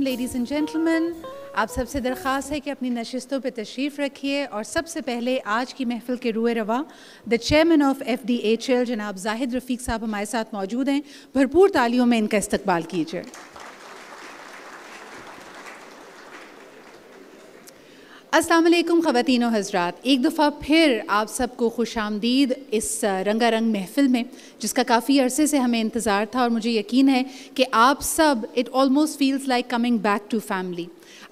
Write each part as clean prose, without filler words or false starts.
Ladies and gentleman, آپ سب سے درخواست ہے کہ اپنی نشستوں پہ تشریف رکھیے اور سب سے پہلے آج کی محفل کے روح رواں دا چیئرمین آف FDHL جناب زاہد رفیق صاحب ہمارے ساتھ موجود ہیں. بھرپور تالیوں میں ان کا استقبال کیجیے. السلام علیکم خواتین و حضرات، ایک دفعہ پھر آپ سب کو خوش آمدید اس رنگا رنگ محفل میں جس کا کافی عرصے سے ہمیں انتظار تھا، اور مجھے یقین ہے کہ آپ سب it almost feels like coming back to family.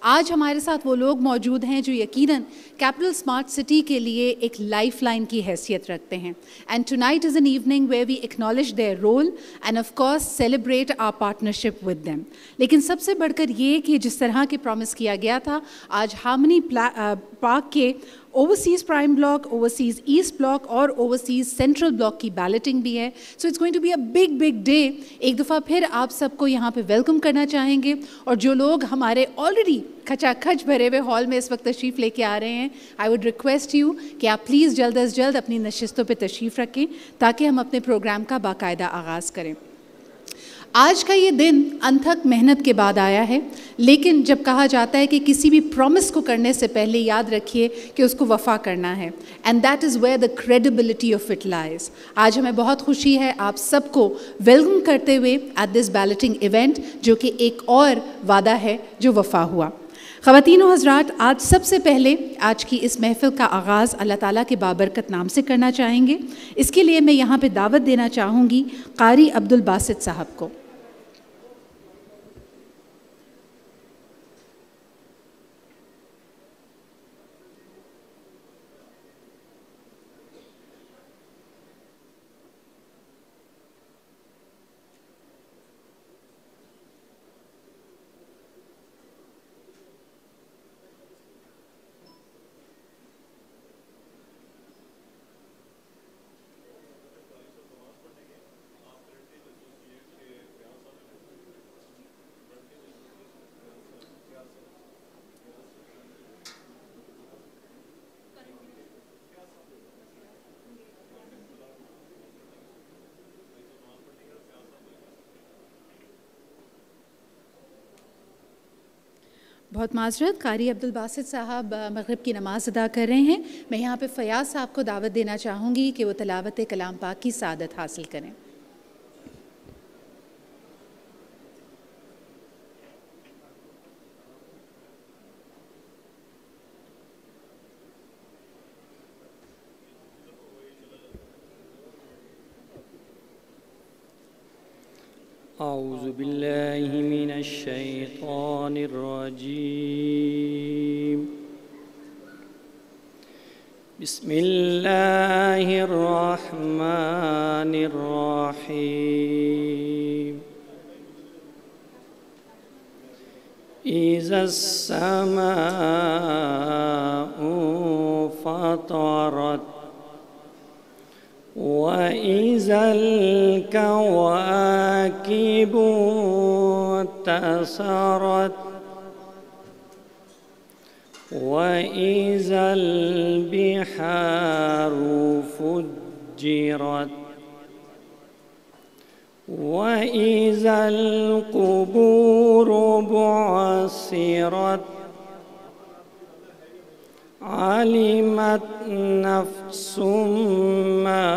آج ہمارے ساتھ وہ لوگ موجود ہیں جو یقیناً کیپٹل اسمارٹ سٹی کے لیے ایک لائف لائن کی حیثیت رکھتے ہیں. And tonight is an evening where we acknowledge their role and of course celebrate our partnership with them. لیکن سب سے بڑھ کر یہ کہ جس طرح کے پرومس کیا گیا تھا، آج ہارمنی پارک کے overseas prime block, overseas east block اور اوورسیز سینٹرل بلاک کی بیلٹنگ بھی ہے. So it's going to be a big day. ایک دفعہ پھر آپ سب کو یہاں پہ ویلکم کرنا چاہیں گے، اور جو لوگ ہمارے آلریڈی کھچا کھچ بھرے ہوئے ہال میں اس وقت تشریف لے کے آ رہے ہیں، آئی ووڈ ریکویسٹ یو کہ آپ پلیز جلد از جلد اپنی نشستوں پہ تشریف رکھیں تاکہ ہم اپنے پروگرام کا باقاعدہ آغاز کریں. آج کا یہ دن انتھک محنت کے بعد آیا ہے، لیکن جب کہا جاتا ہے کہ کسی بھی پرومس کو کرنے سے پہلے یاد رکھیے کہ اس کو وفا کرنا ہے، and that is where the credibility of it lies. آج ہمیں بہت خوشی ہے آپ سب کو ویلکم کرتے ہوئے ایٹ دس بیلٹنگ ایونٹ، جو کہ ایک اور وعدہ ہے جو وفا ہوا. خواتین و حضرات، آج سب سے پہلے آج کی اس محفل کا آغاز اللہ تعالیٰ کے بابرکت نام سے کرنا چاہیں گے. اس کے لیے میں یہاں پہ دعوت دینا چاہوں گی قاری عبدالباسط صاحب کو. بہت معذرت، قاری عبدالباسط صاحب مغرب کی نماز ادا کر رہے ہیں. میں یہاں پہ فیاض صاحب کو دعوت دینا چاہوں گی کہ وہ تلاوت کلام پاک کی سعادت حاصل کریں. اعوذ باللہ من الشیطان الرجیم. بسم اللہ الرحمن الرحیم. اذا السماء فطرت وَإِذَا الْكَوَاكِبُ انتَثَرَتْ وَإِذَا الْبِحَارُ فُجِّرَتْ وَإِذَا الْقُبُورُ بُعْثِرَتْ علمت نفس ما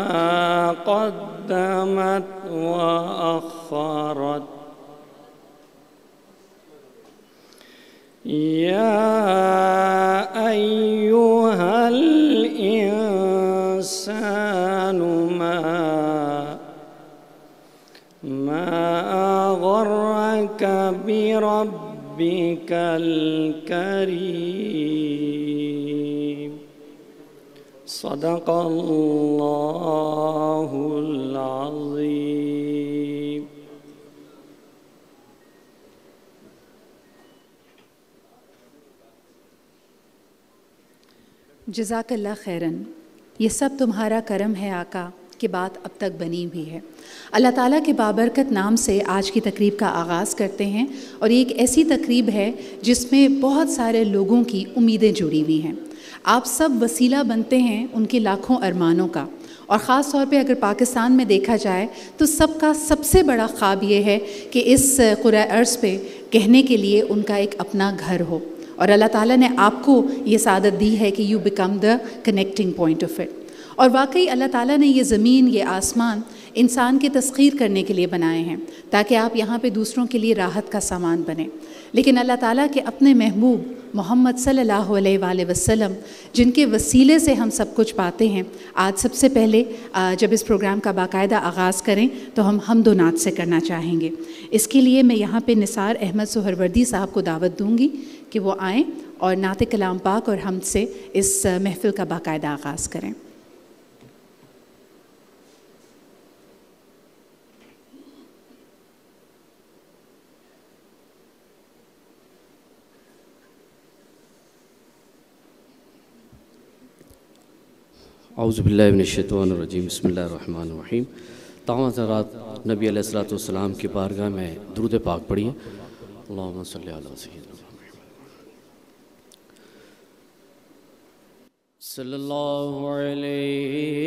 قدمت وأخرت. يا أيها الإنسان ما أغرك بربك الكريم. صدق اللہ العظیم. جزاک اللہ خیراً. یہ سب تمہارا کرم ہے آقا کہ بات اب تک بنی ہوئی ہے. اللہ تعالیٰ کے بابرکت نام سے آج کی تقریب کا آغاز کرتے ہیں، اور یہ ایک ایسی تقریب ہے جس میں بہت سارے لوگوں کی امیدیں جڑی ہوئی ہیں. آپ سب وسیلہ بنتے ہیں ان کے لاکھوں ارمانوں کا، اور خاص طور پہ اگر پاکستان میں دیکھا جائے تو سب کا سب سے بڑا خواب یہ ہے کہ اس قرۂ ارض پہ کہنے کے لیے ان کا ایک اپنا گھر ہو، اور اللہ تعالیٰ نے آپ کو یہ سعادت دی ہے کہ you become the connecting point of it. اور واقعی اللہ تعالیٰ نے یہ زمین، یہ آسمان انسان کے تسخیر کرنے کے لیے بنائے ہیں تاکہ آپ یہاں پہ دوسروں کے لیے راحت کا سامان بنیں، لیکن اللہ تعالیٰ کے اپنے محبوب محمد صلی اللہ علیہ وآلہ وسلم جن کے وسیلے سے ہم سب کچھ پاتے ہیں، آج سب سے پہلے جب اس پروگرام کا باقاعدہ آغاز کریں تو ہم حمد و نعت سے کرنا چاہیں گے۔ اس کے لیے میں یہاں پہ نثار احمد سہروردی صاحب کو دعوت دوں گی کہ وہ آئیں اور نعت کلام پاک اور حمد سے اس محفل کا باقاعدہ آغاز کریں۔ اعوذ باللہ من الشیطان الرجیم، بسم اللہ الرحمن الرحیم۔ تمام حضرات نبی علیہ السلام کی بارگاہ میں درود پاک پڑھیے۔ اللہم صلی علی سیدنا محمد صلی اللہ علیہ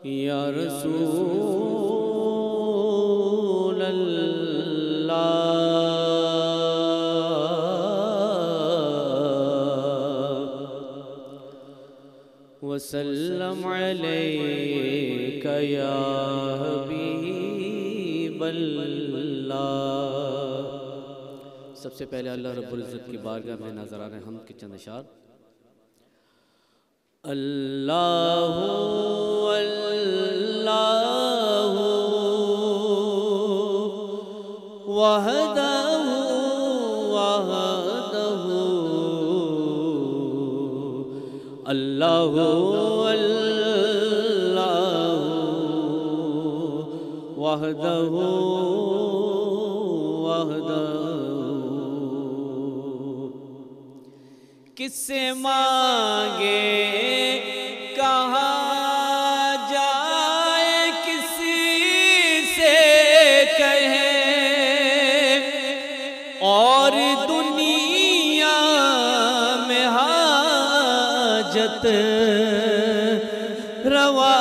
یا رسول اللہ وسلم علیک یا حبیب اللہ۔ سب سے پہلے اللہ رب العزت کی بارگاہ میں نظران حمد کے چند اشعار۔ اللہ اللہ وحدہ اللہ اللہ وحدہ وحدہ، کس سے مانگے کہاں جائے، کسی سے کہے اور دنیا میں حاجت روا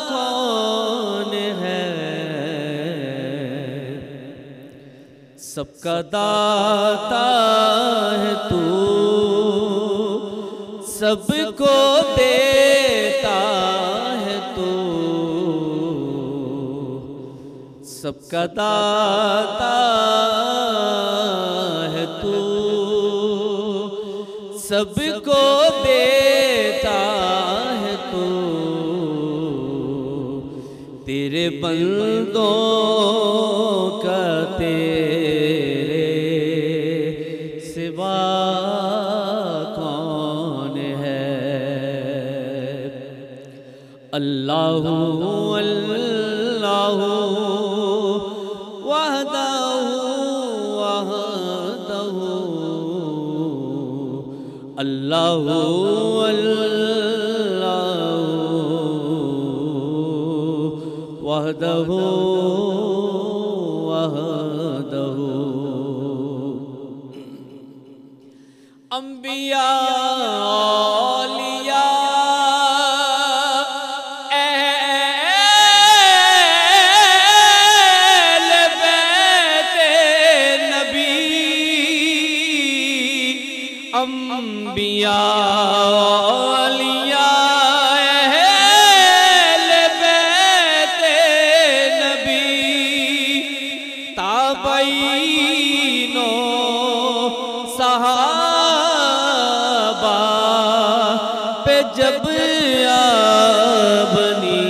کون ہے، سب کا داتا ہے تو، سب کو دیتا ہے تو، سب کا داتا ہے تو، سب کو دیتا ہے تو، تیرے بندوں کا تیرے سوا کون ہے۔ اللہ اللہ وحدہ وحدہ، اللہ اللہ وحدہ وحدہ۔ انبیاء اولیاء اہل بیت نبی، انبیاء اولیاء اہل بیت نبی، تابعین و صحابہ پہ جب آبنی،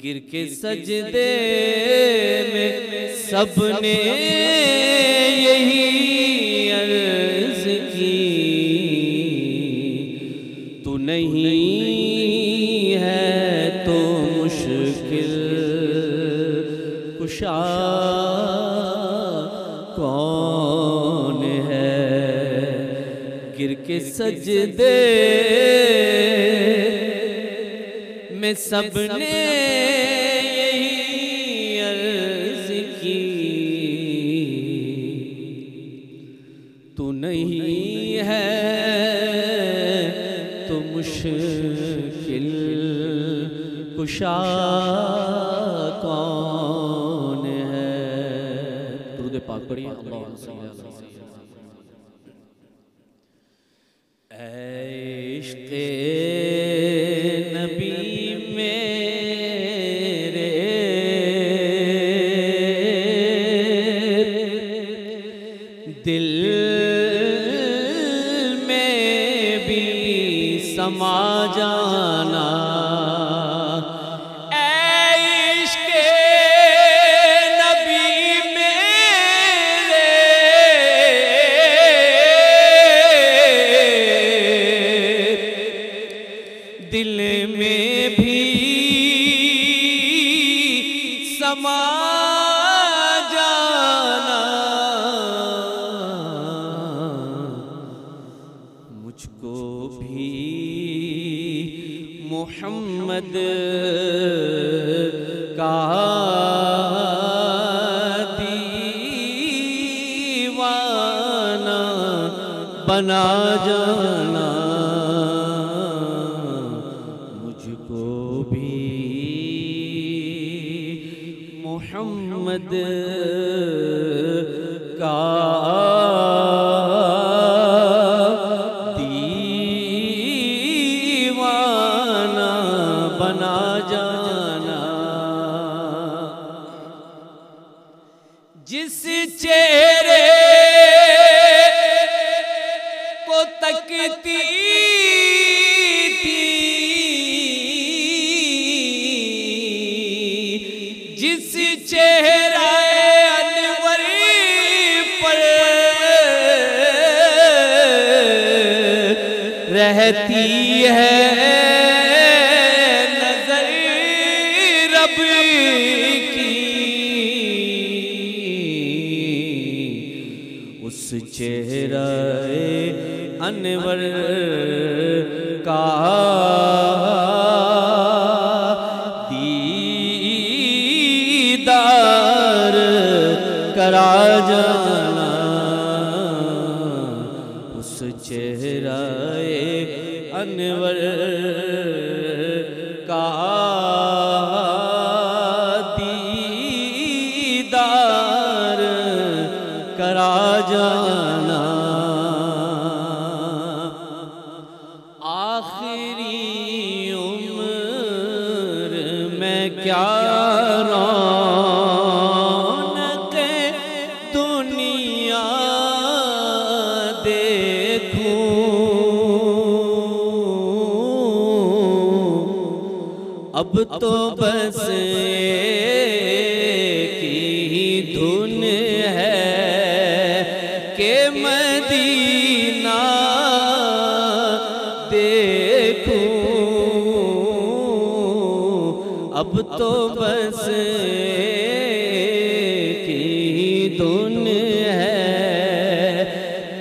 گر کے سجدے میں سب نے یہی عرض کی، تو نہیں ہے تو مشکل کشا کون ہے، گر کے سجدے میں سب نے یہی عرض کی، نہیں ہے تو مشکل کشا کون ہے. درود پاک پڑھیے. اللہم صلی اللہ علیہ وسلم. عشق نبی میرے دل میں بھی سما جانا. دل میں بھی سما جانا. مجھ کو بھی محمد کا دیوانہ بنا جانا. محمد کا دیوانہ بنا جانا. جس چہرے کو تکتی جس چہرہ انور پر رہتی ہے نظر رب کی، اس چہرہ انور کا کرا جانا. اس چہرہ انور کا دیدار کرا جانا. آخری عمر میں کیا اب تو بس ایک ہی دھن ہے کہ مدینہ دیکھوں. اب تو بس ایک ہی دھن ہے.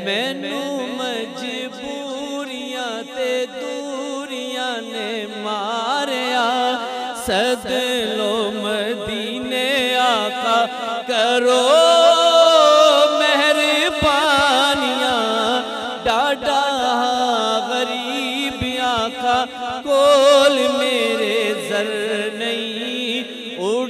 مینوں مجبوریاں تے دوریاں نے ماریا. سد لو مدینے آقا کرو مہربانیاں. ڈاڈا غریب آقا کول میرے زر نہیں. اڑ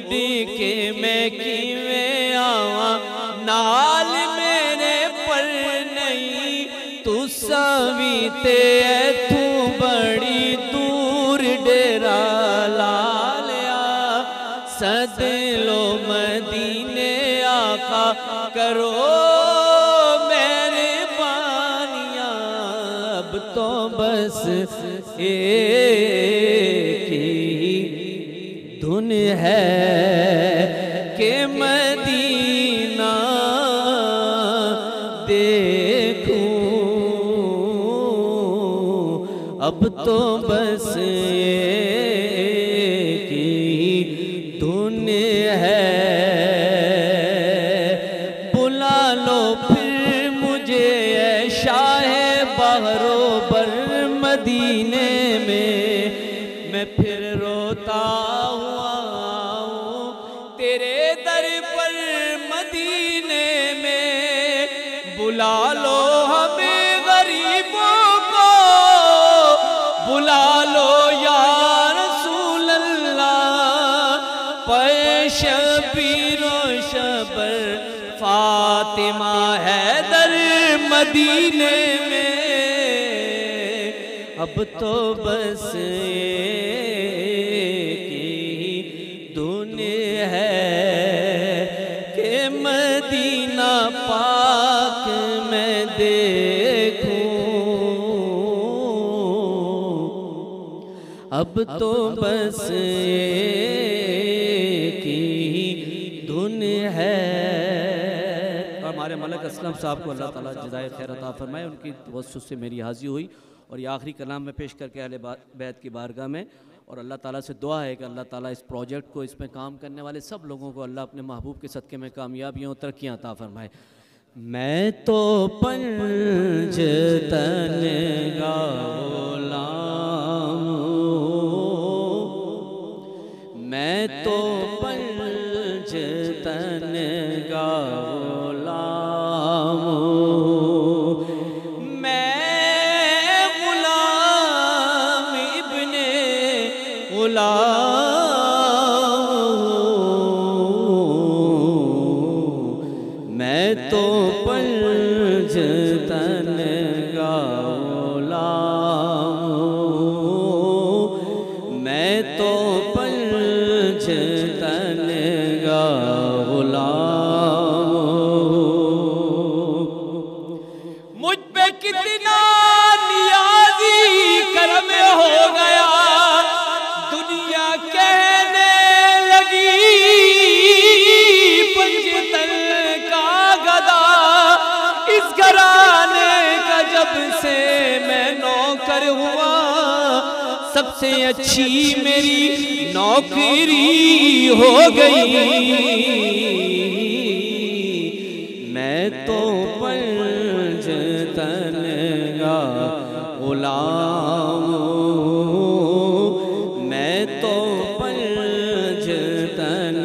کے میں کیویں آواں نال میرے پر نہیں. تساں وی تے ایتھوں بڑی دور ڈیرا سد لو مدینے آقا کرو مہربانیاں. اب تو بس ایک ہی دھن ہے کہ مدینہ دیکھوں. اب تو بس بلا لو پھر مجھے اے شاہ بحرو بر مدینے میں پھر روتا ہوا ہوں تیرے در پر مدینے میں. بلا لو ہم بلا لو یا رسول اللہ، شبیر و شبر فاطمہ حیدر مدینے میں، اب تو بس ایک ہی دھن ہے کہ مدینہ پاک میں دیکھوں، اب تو بس ایک ہی دھن ہے۔ اور ہمارے ملک اسلم صاحب کو اللہ تعالیٰ جزائے خیر عطا فرمائے، ان کی توسط سے میری حاضری ہوئی، اور یہ آخری کلام میں پیش کر کے اہل بیت کی بارگاہ میں، اور اللہ تعالیٰ سے دعا ہے کہ اللہ تعالیٰ اس پروجیکٹ کو، اس میں کام کرنے والے سب لوگوں کو اللہ اپنے محبوب کے صدقے میں کامیابیوں اور ترقیاں عطا فرمائے۔ میں تو پنجتن گا غلام ہوں، میں تو پنجتن گا غلام ہوں، میں غلام ابن غلام ہوں، میں تو پنجتن گا غلام ہوں، میں تو پنجتن گا غلام ہوں، مجھ پہ کتنا نیازی کرم ہو گیا، دنیا کہنے لگی پنجتن کا گدا، اس گھرانے کا جب سے میں نوکر ہوا، سب سے اچھی میری نوکری ہو گئی، میں تو پنجتن گا غلام ہوں، میں تو پنجتن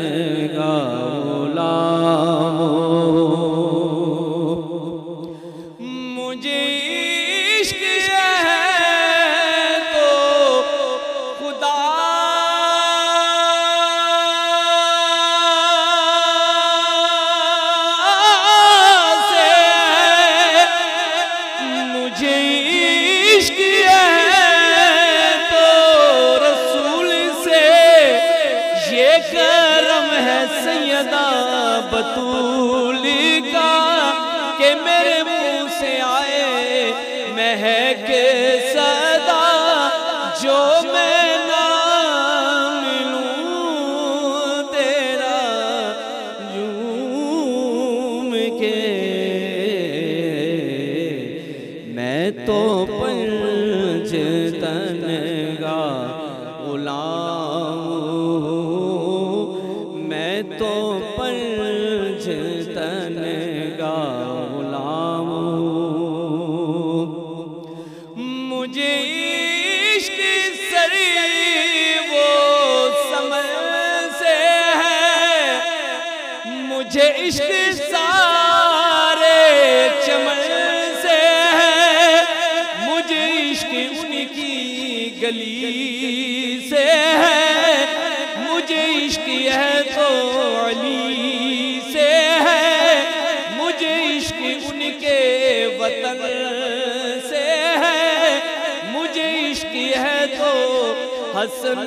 گا غلام ہوں، مجھے عشق ہے تو خدا سے ہے، مجھے عشق ہے تو رسول سے، یہ کرم ہے سیدہ بطول کا کہ میرے منہ سے آئے مہک صدا، جو میں نہ ملوں تیرا جھوم کے، میں تو پنجتن گا غلام ہوں، میں تو پنجتن گا غلام ہوں، مجھے عشق سری وہ سمر سے ہے، مجھے عشق سارے چمن سے ہے، مجھے عشق ان کی گلی سے ہے، مجھے عشق ہے تو علی سے ہے، مجھے عشق ان کے وطن سے ہے، مجھے عشق ہے تو حسن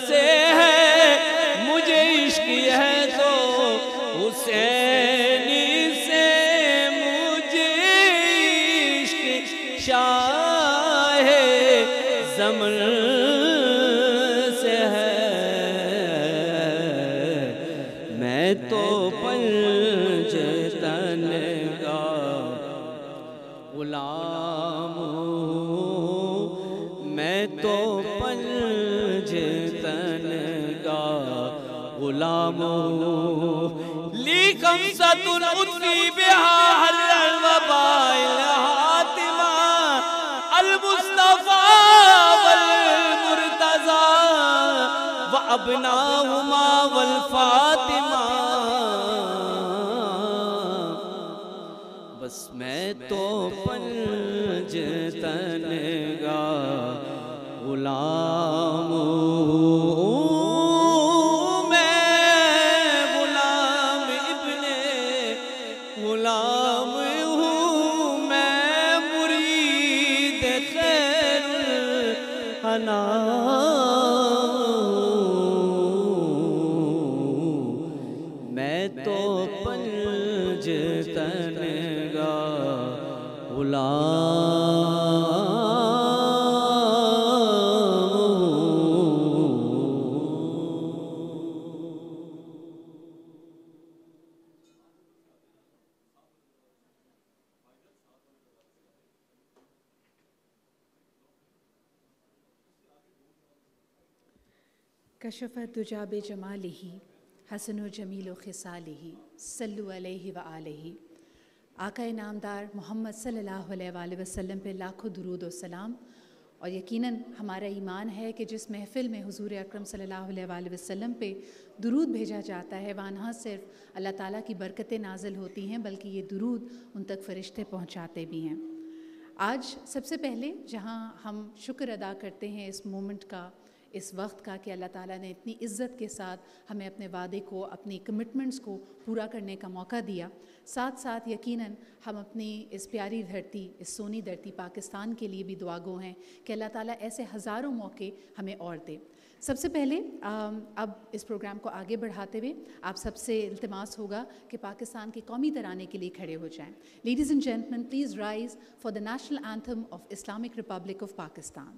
سے ہے، مجھے عشق ہے تو حسین سے، مجھے عشق شاہ زمن سے ہے، میں تو پنجتن گا غلام ہوں، میں تو پنجتن گا غلام ہوں، لی خمسۃ اطفی بہا حر الوباء الحاتمہ، المصطفیٰ والمرتضیٰ وابناہما والفاطمہ، بس میں تو پنجتن گا غلام ہوں میں، غلام ابن غلام ہوں میں، مرید خیر انام، میں تو پنجتن گا غلام۔ کشف الدجى بجمالہ حسن و جمیل و خصالہ صلو علیہ وآلہ۔ آقا نامدار محمد صلی اللہ علیہ وآلہ وسلم پہ لاکھوں درود و سلام۔ اور یقیناً ہمارا ایمان ہے کہ جس محفل میں حضور اکرم صلی اللہ علیہ وآلہ وسلم پہ درود بھیجا جاتا ہے وہاں نہ صرف اللہ تعالیٰ کی برکتیں نازل ہوتی ہیں بلکہ یہ درود ان تک فرشتے پہنچاتے بھی ہیں۔ آج سب سے پہلے جہاں ہم شکر ادا کرتے ہیں اس مومنٹ کا، اس وقت کا کہ اللہ تعالیٰ نے اتنی عزت کے ساتھ ہمیں اپنے وعدے کو، اپنی کمٹمنٹس کو پورا کرنے کا موقع دیا، ساتھ ساتھ یقیناً ہم اپنی اس پیاری دھرتی، اس سونی دھرتی پاکستان کے لیے بھی دعا گو ہیں کہ اللہ تعالیٰ ایسے ہزاروں موقع ہمیں اور دے۔ سب سے پہلے اب اس پروگرام کو آگے بڑھاتے ہوئے آپ سب سے التماس ہوگا کہ پاکستان کے قومی ترانے کے لیے کھڑے ہو جائیں۔ Ladies and gentlemen, please rise for the national anthem of Islamic Republic of Pakistan.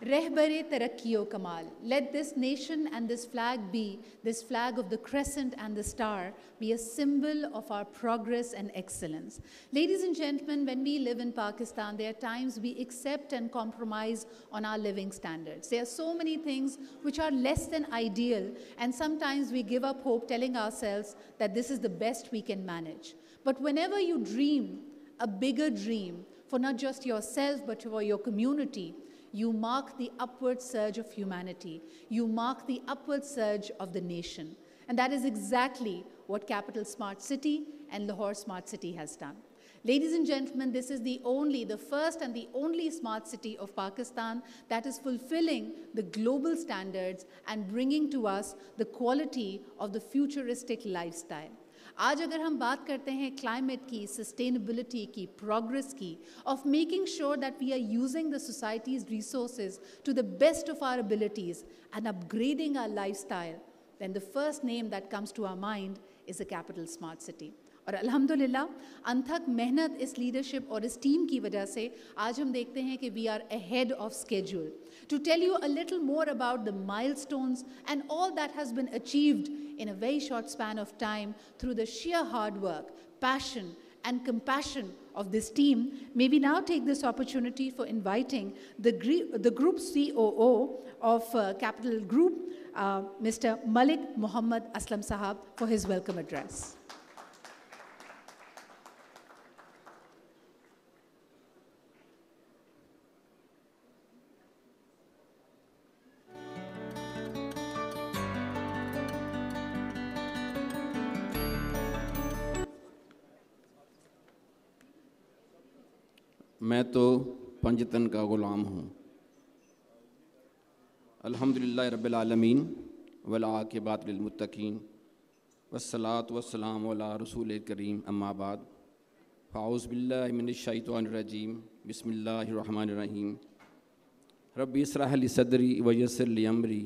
رہبر ترقی و کمال. Let this nation and this flag be, this flag of the crescent and the star, be a symbol of our progress and excellence. Ladies and gentlemen, when we live in Pakistan, there are times we accept and compromise on our living standards. There are so many things which are less than ideal, and sometimes we give up hope telling ourselves that this is the best we can manage. But whenever you dream a bigger dream for not just yourself but for your community, you mark the upward surge of humanity. You mark the upward surge of the nation. And that is exactly what Capital Smart City and Lahore Smart City has done. Ladies and gentlemen, this is the first and the only smart city of Pakistan that is fulfilling the global standards and bringing to us the quality of the futuristic lifestyle. آج اگر ہم بات کرتے ہیں climate کی، sustainability کی، progress کی، of making sure that we are using the society's resources to the best of our abilities and upgrading our lifestyle, then the first name that comes to our mind is a capital smart city. اور الحمدللہ انتھک محنت اس leadership اور اس team کی وجہ سے آج ہم دیکھتے ہیں کہ we are ahead of schedule. To tell you a little more about the milestones and all that has been achieved in a very short span of time through the sheer hard work, passion and compassion of this team, may we now take this opportunity for inviting the group COO of Capital Group, Mr. Malik Muhammad Aslam Sahab, for his welcome address. میں تو پنجتن کا غلام ہوں. الحمدللہ رب العالمین والعاقبۃ للمتقین والصلاۃ والسلام علی رسول کریم اما بعد فاعوذ باللہ من الشیطان الرجیم بسم اللہ الرحمن الرحیم رب اشرح لی صدری ویسر لی امری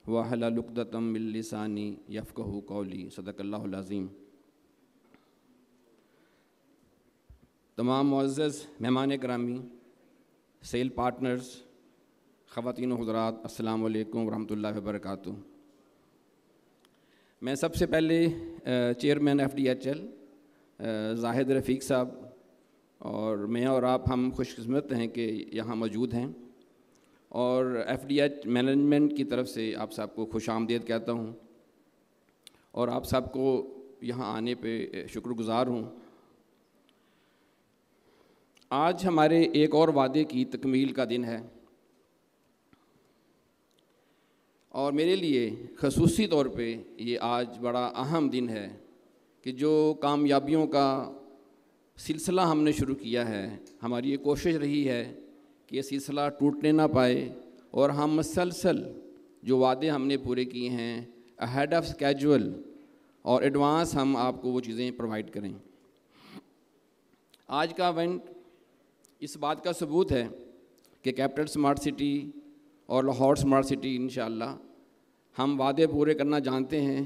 واحلل عقدۃ من لسانی یفقہوا قولی صدق اللہ العظیم۔ تمام معزز مہمان گرامی، سیل پارٹنرز، خواتین و حضرات، السلام علیکم ورحمۃ اللہ وبرکاتہ۔ میں سب سے پہلے چیئرمین FDHL زاہد رفیق صاحب اور میں اور آپ ہم خوش قسمت ہیں کہ یہاں موجود ہیں، اور FDH مینجمنٹ کی طرف سے آپ صاحب کو خوش آمدید کہتا ہوں اور آپ صاحب کو یہاں آنے پہ شکر گزار ہوں۔ آج ہمارے ایک اور وعدے کی تکمیل کا دن ہے، اور میرے لیے خصوصی طور پہ یہ آج بڑا اہم دن ہے کہ جو کامیابیوں کا سلسلہ ہم نے شروع کیا ہے، ہماری یہ کوشش رہی ہے کہ یہ سلسلہ ٹوٹنے نہ پائے اور ہم مسلسل جو وعدے ہم نے پورے کیے ہیں اہیڈ آف اسکیجول اور ایڈوانس ہم آپ کو وہ چیزیں پرووائڈ کریں۔ آج کا ایونٹ اس بات کا ثبوت ہے کہ کیپٹل اسمارٹ سٹی اور لاہور اسمارٹ سٹی انشاءاللہ ہم وعدے پورے کرنا جانتے ہیں،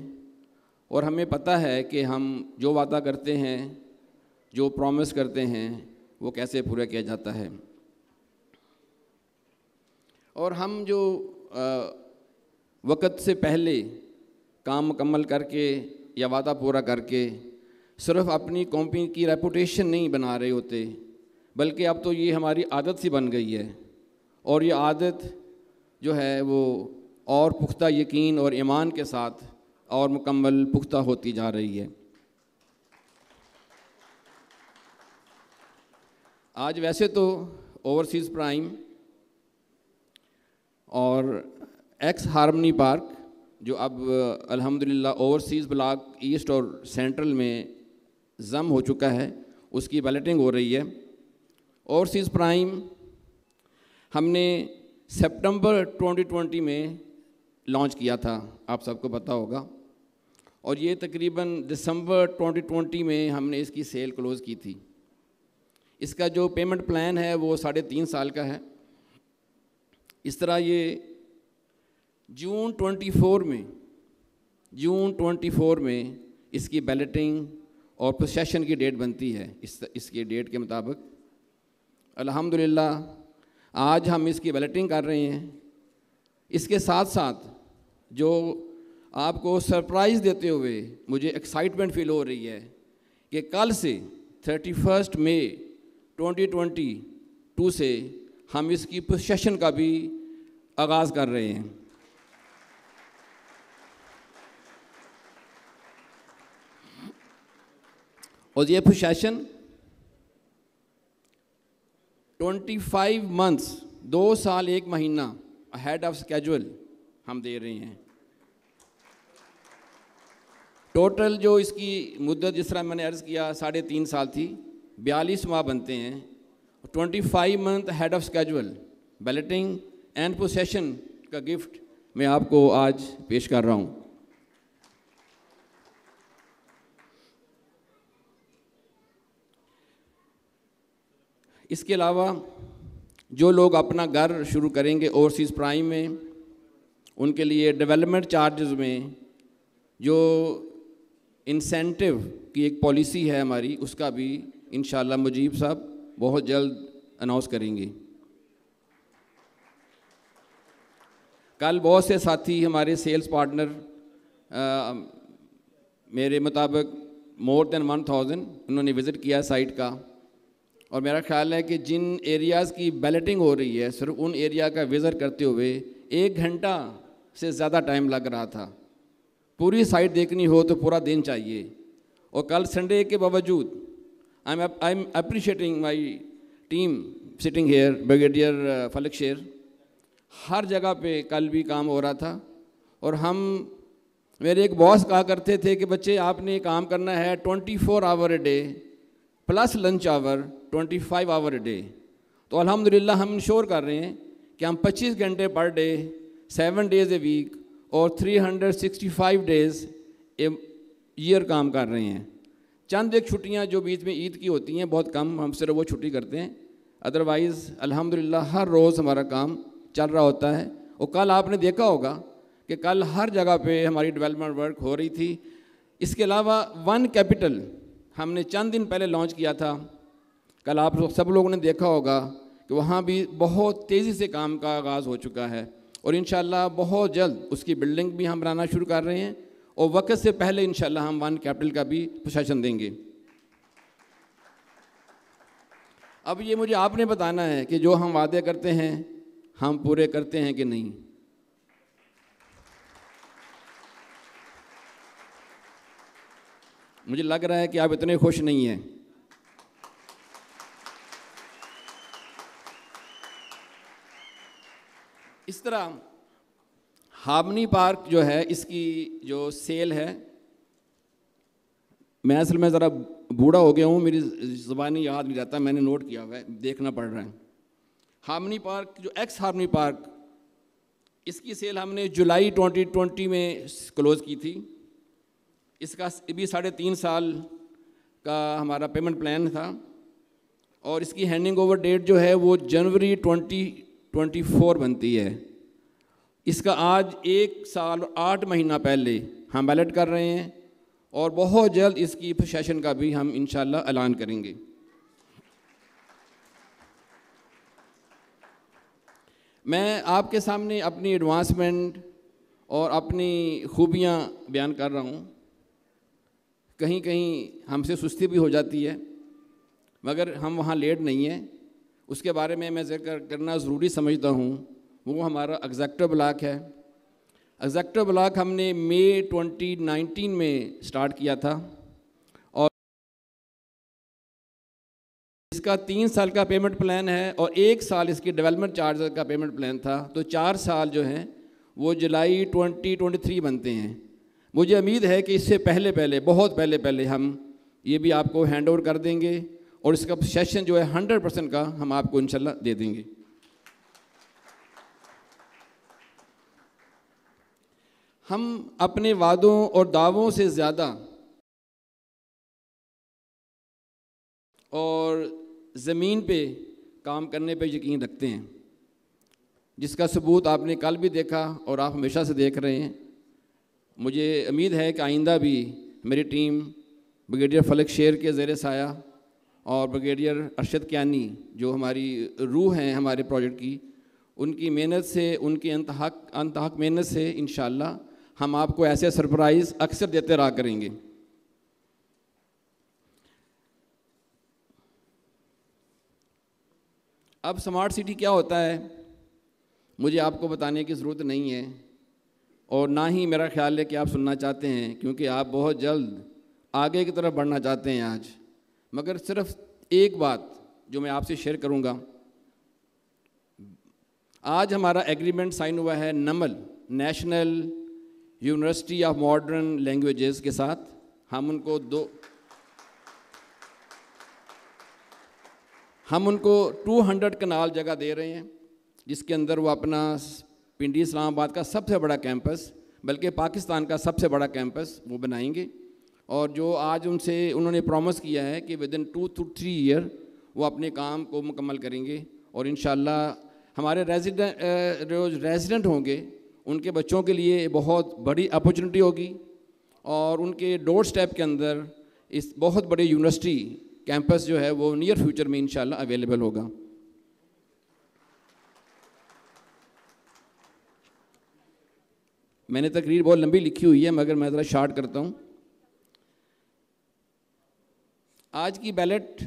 اور ہمیں پتہ ہے کہ ہم جو وعدہ کرتے ہیں، جو پرومس کرتے ہیں، وہ کیسے پورا کیا جاتا ہے۔ اور ہم جو وقت سے پہلے کام مکمل کر کے یا وعدہ پورا کر کے صرف اپنی کمپنی کی ریپوٹیشن نہیں بنا رہے ہوتے، بلکہ اب تو یہ ہماری عادت سی بن گئی ہے، اور یہ عادت جو ہے وہ اور پختہ یقین اور ایمان کے ساتھ اور مکمل پختہ ہوتی جا رہی ہے۔ آج ویسے تو اوورسیز پرائم اور ایکس ہارمنی پارک جو اب الحمدللہ اوورسیز بلاک ایسٹ اور سینٹرل میں ضم ہو چکا ہے، اس کی بیلٹنگ ہو رہی ہے۔ اوورسیز پرائم ہم نے سپٹمبر 2020 میں لانچ کیا تھا، آپ سب کو پتہ ہوگا، اور یہ تقریباً دسمبر 2020 میں ہم نے اس کی سیل کلوز کی تھی۔ اس کا جو پیمنٹ پلان ہے وہ 3.5 سال کا ہے۔ اس طرح یہ جون 24 میں اس کی بیلٹنگ اور پوسیشن کی ڈیٹ بنتی ہے۔ اس کی ڈیٹ کے مطابق الحمدللہ آج ہم اس کی بیلٹنگ کر رہے ہیں۔ اس کے ساتھ ساتھ جو آپ کو سرپرائز دیتے ہوئے مجھے ایکسائٹمنٹ فیل ہو رہی ہے کہ کل سے 31 مئی 2022 سے ہم اس کی پوسیشن کا بھی آغاز کر رہے ہیں۔ اور یہ پوسیشن 25 months 2 سال 1 مہینہ اہیڈ آف اسکیجول ہم دے رہے ہیں۔ ٹوٹل جو اس کی مدت جس طرح میں نے عرض کیا 3.5 سال تھی، 42 ماہ بنتے ہیں۔ 25 month ahead of schedule belting and پوسیشن کا گفٹ میں آپ کو آج پیش کر رہا ہوں۔ اس کے علاوہ جو لوگ اپنا گھر شروع کریں گے اوورسیز پرائم میں، ان کے لیے ڈیولپمنٹ چارجز میں جو انسینٹیو کی ایک پالیسی ہے ہماری، اس کا بھی انشاءاللہ مجیب صاحب بہت جلد اناؤنس کریں گے۔ کل بہت سے ساتھی ہمارے سیلز پارٹنر میرے مطابق مور دین 1000 انہوں نے وزٹ کیا سائٹ کا، اور میرا خیال ہے کہ جن ایریاز کی بیلٹنگ ہو رہی ہے صرف ان ایریا کا وزٹ کرتے ہوئے 1 گھنٹہ سے زیادہ ٹائم لگ رہا تھا۔ پوری سائٹ دیکھنی ہو تو پورا دن چاہیے، اور کل سنڈے کے باوجود I am appreciating my team sitting here, brigadier Falak Sher, ہر جگہ پہ کل بھی کام ہو رہا تھا۔ اور میرے ایک باس کہا کرتے تھے کہ بچے آپ نے کام کرنا ہے 24 hour a day plus lunch hour 25 hour a day. تو الحمدللہ ہم انشور کر رہے ہیں کہ ہم 25 گھنٹے پر ڈے 7 days اے ویک اور 365 ڈیز ایئر کام کر رہے ہیں. چند ایک چھٹیاں جو بیچ میں عید کی ہوتی ہیں بہت کم، ہم صرف وہ چھٹی کرتے ہیں، ادروائز الحمدللہ ہر روز ہمارا کام چل رہا ہوتا ہے. اور کل آپ نے دیکھا ہوگا کہ کل ہر جگہ پہ ہماری ڈیولپمنٹ ورک ہو رہی تھی. اس کے علاوہ ون کیپٹل ہم نے چند دن پہلے لانچ کیا تھا. کل آپ سب لوگوں نے دیکھا ہوگا کہ وہاں بھی بہت تیزی سے کام کا آغاز ہو چکا ہے، اور انشاءاللہ بہت جلد اس کی بلڈنگ بھی ہم بنانا شروع کر رہے ہیں، اور وقت سے پہلے انشاءاللہ ہم ون کیپٹل کا بھی پروشیشن دیں گے. اب یہ مجھے آپ نے بتانا ہے کہ جو ہم وعدے کرتے ہیں ہم پورے کرتے ہیں کہ نہیں. مجھے لگ رہا ہے کہ آپ اتنے خوش نہیں ہیں. اس طرح ہارمنی پارک جو ہے، اس کی جو سیل ہے، میں اصل میں ذرا بوڑھا ہو گیا ہوں، میری زبانی یاد نہیں رہتا، میں نے نوٹ کیا ہوا ہے، دیکھنا پڑ رہا ہے. ہارمنی پارک جو ایکس ہارمنی پارک، اس کی سیل ہم نے جولائی 2020 میں کلوز کی تھی. اس کا بھی 3.5 سال کا ہمارا پیمنٹ پلان تھا، اور اس کی ہینڈنگ اوور ڈیٹ جو ہے وہ جنوری 2024 بنتی ہے. اس کا آج 1 سال اور 8 مہینہ پہلے ہم بیلٹ کر رہے ہیں، اور بہت جلد اس کی پروسیشن کا بھی ہم انشاءاللہ اعلان کریں گے. میں آپ کے سامنے اپنی ایڈوانسمنٹ اور اپنی خوبیاں بیان کر رہا ہوں. کہیں کہیں ہم سے سستی بھی ہو جاتی ہے، مگر ہم وہاں لیٹ نہیں ہیں. اس کے بارے میں ذکر کرنا ضروری سمجھتا ہوں. وہ ہمارا ایگزیکٹو بلاک ہے. ایگزیکٹو بلاک ہم نے مئی 2019 میں سٹارٹ کیا تھا، اور اس کا 3 سال کا پیمنٹ پلان ہے، اور 1 سال اس کی ڈیولپمنٹ چارج کا پیمنٹ پلان تھا. تو 4 سال جو ہیں وہ جولائی 2023 بنتے ہیں. مجھے امید ہے کہ اس سے پہلے بہت پہلے ہم یہ بھی آپ کو ہینڈ اوور کر دیں گے، اور اس کا سیشن جو ہے 100% کا ہم آپ کو انشاءاللہ دے دیں گے. ہم اپنے وعدوں اور دعووں سے زیادہ اور زمین پہ کام کرنے پہ یقین رکھتے ہیں، جس کا ثبوت آپ نے کل بھی دیکھا اور آپ ہمیشہ سے دیکھ رہے ہیں. مجھے امید ہے کہ آئندہ بھی میری ٹیم بریگیڈیئر فلک شیر کے زیر سایہ اور بریگیڈیئر ارشد کیانی جو ہماری روح ہیں ہمارے پروجیکٹ کی، ان کی محنت سے، ان کی انتہک محنت سے انشاءاللہ ہم آپ کو ایسے سرپرائز اکثر دیتے رہا کریں گے. اب سمارٹ سٹی کیا ہوتا ہے مجھے آپ کو بتانے کی ضرورت نہیں ہے، اور نہ ہی میرا خیال ہے کہ آپ سننا چاہتے ہیں، کیونکہ آپ بہت جلد آگے کی طرف بڑھنا چاہتے ہیں آج. مگر صرف ایک بات جو میں آپ سے شیئر کروں گا، آج ہمارا ایگریمنٹ سائن ہوا ہے NUML national university of modern languages کے ساتھ. ہم ان کو 200 کنال جگہ دے رہے ہیں، جس کے اندر وہ اپنا پنڈی اسلام آباد کا سب سے بڑا کیمپس، بلکہ پاکستان کا سب سے بڑا کیمپس وہ بنائیں گے. اور جو آج انہوں نے پرومس کیا ہے کہ ودن 2 to 3 ایئر وہ اپنے کام کو مکمل کریں گے. اور انشاءاللہ ہمارے جو ریزیڈنٹ ہوں گے ان کے بچوں کے لیے بہت بڑی اپورچونٹی ہوگی، اور ان کے ڈور سٹیپ کے اندر اس بہت بڑے یونیورسٹی کیمپس جو ہے وہ نیئر فیوچر میں انشاءاللہ اویلیبل ہوگا. میں نے تقریر بہت لمبی لکھی ہوئی ہے، مگر میں ذرا شارٹ کرتا ہوں. آج کی بیلٹ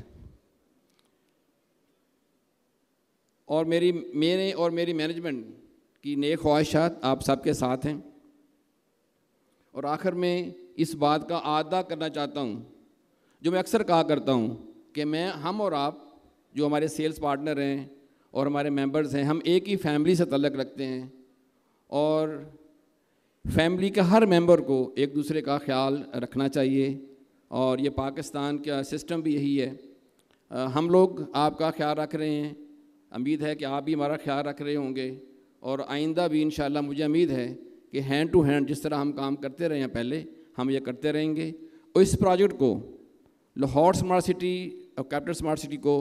اور میری مینجمنٹ کی نیک خواہشات آپ سب کے ساتھ ہیں. اور آخر میں اس بات کا اعادہ کرنا چاہتا ہوں جو میں اکثر کہا کرتا ہوں کہ ہم اور آپ جو ہمارے سیلز پارٹنر ہیں اور ہمارے ممبرز ہیں، ہم ایک ہی فیملی سے تعلق رکھتے ہیں، اور فیملی کے ہر ممبر کو ایک دوسرے کا خیال رکھنا چاہیے. اور یہ پاکستان کا سسٹم بھی یہی ہے. ہم لوگ آپ کا خیال رکھ رہے ہیں، امید ہے کہ آپ بھی ہمارا خیال رکھ رہے ہوں گے، اور آئندہ بھی انشاءاللہ مجھے امید ہے کہ ہینڈ ٹو ہینڈ جس طرح ہم کام کرتے رہے ہیں پہلے ہم یہ کرتے رہیں گے، اور اس پروجیکٹ کو لاہور اسمارٹ سٹی اور کیپٹل اسمارٹ سٹی کو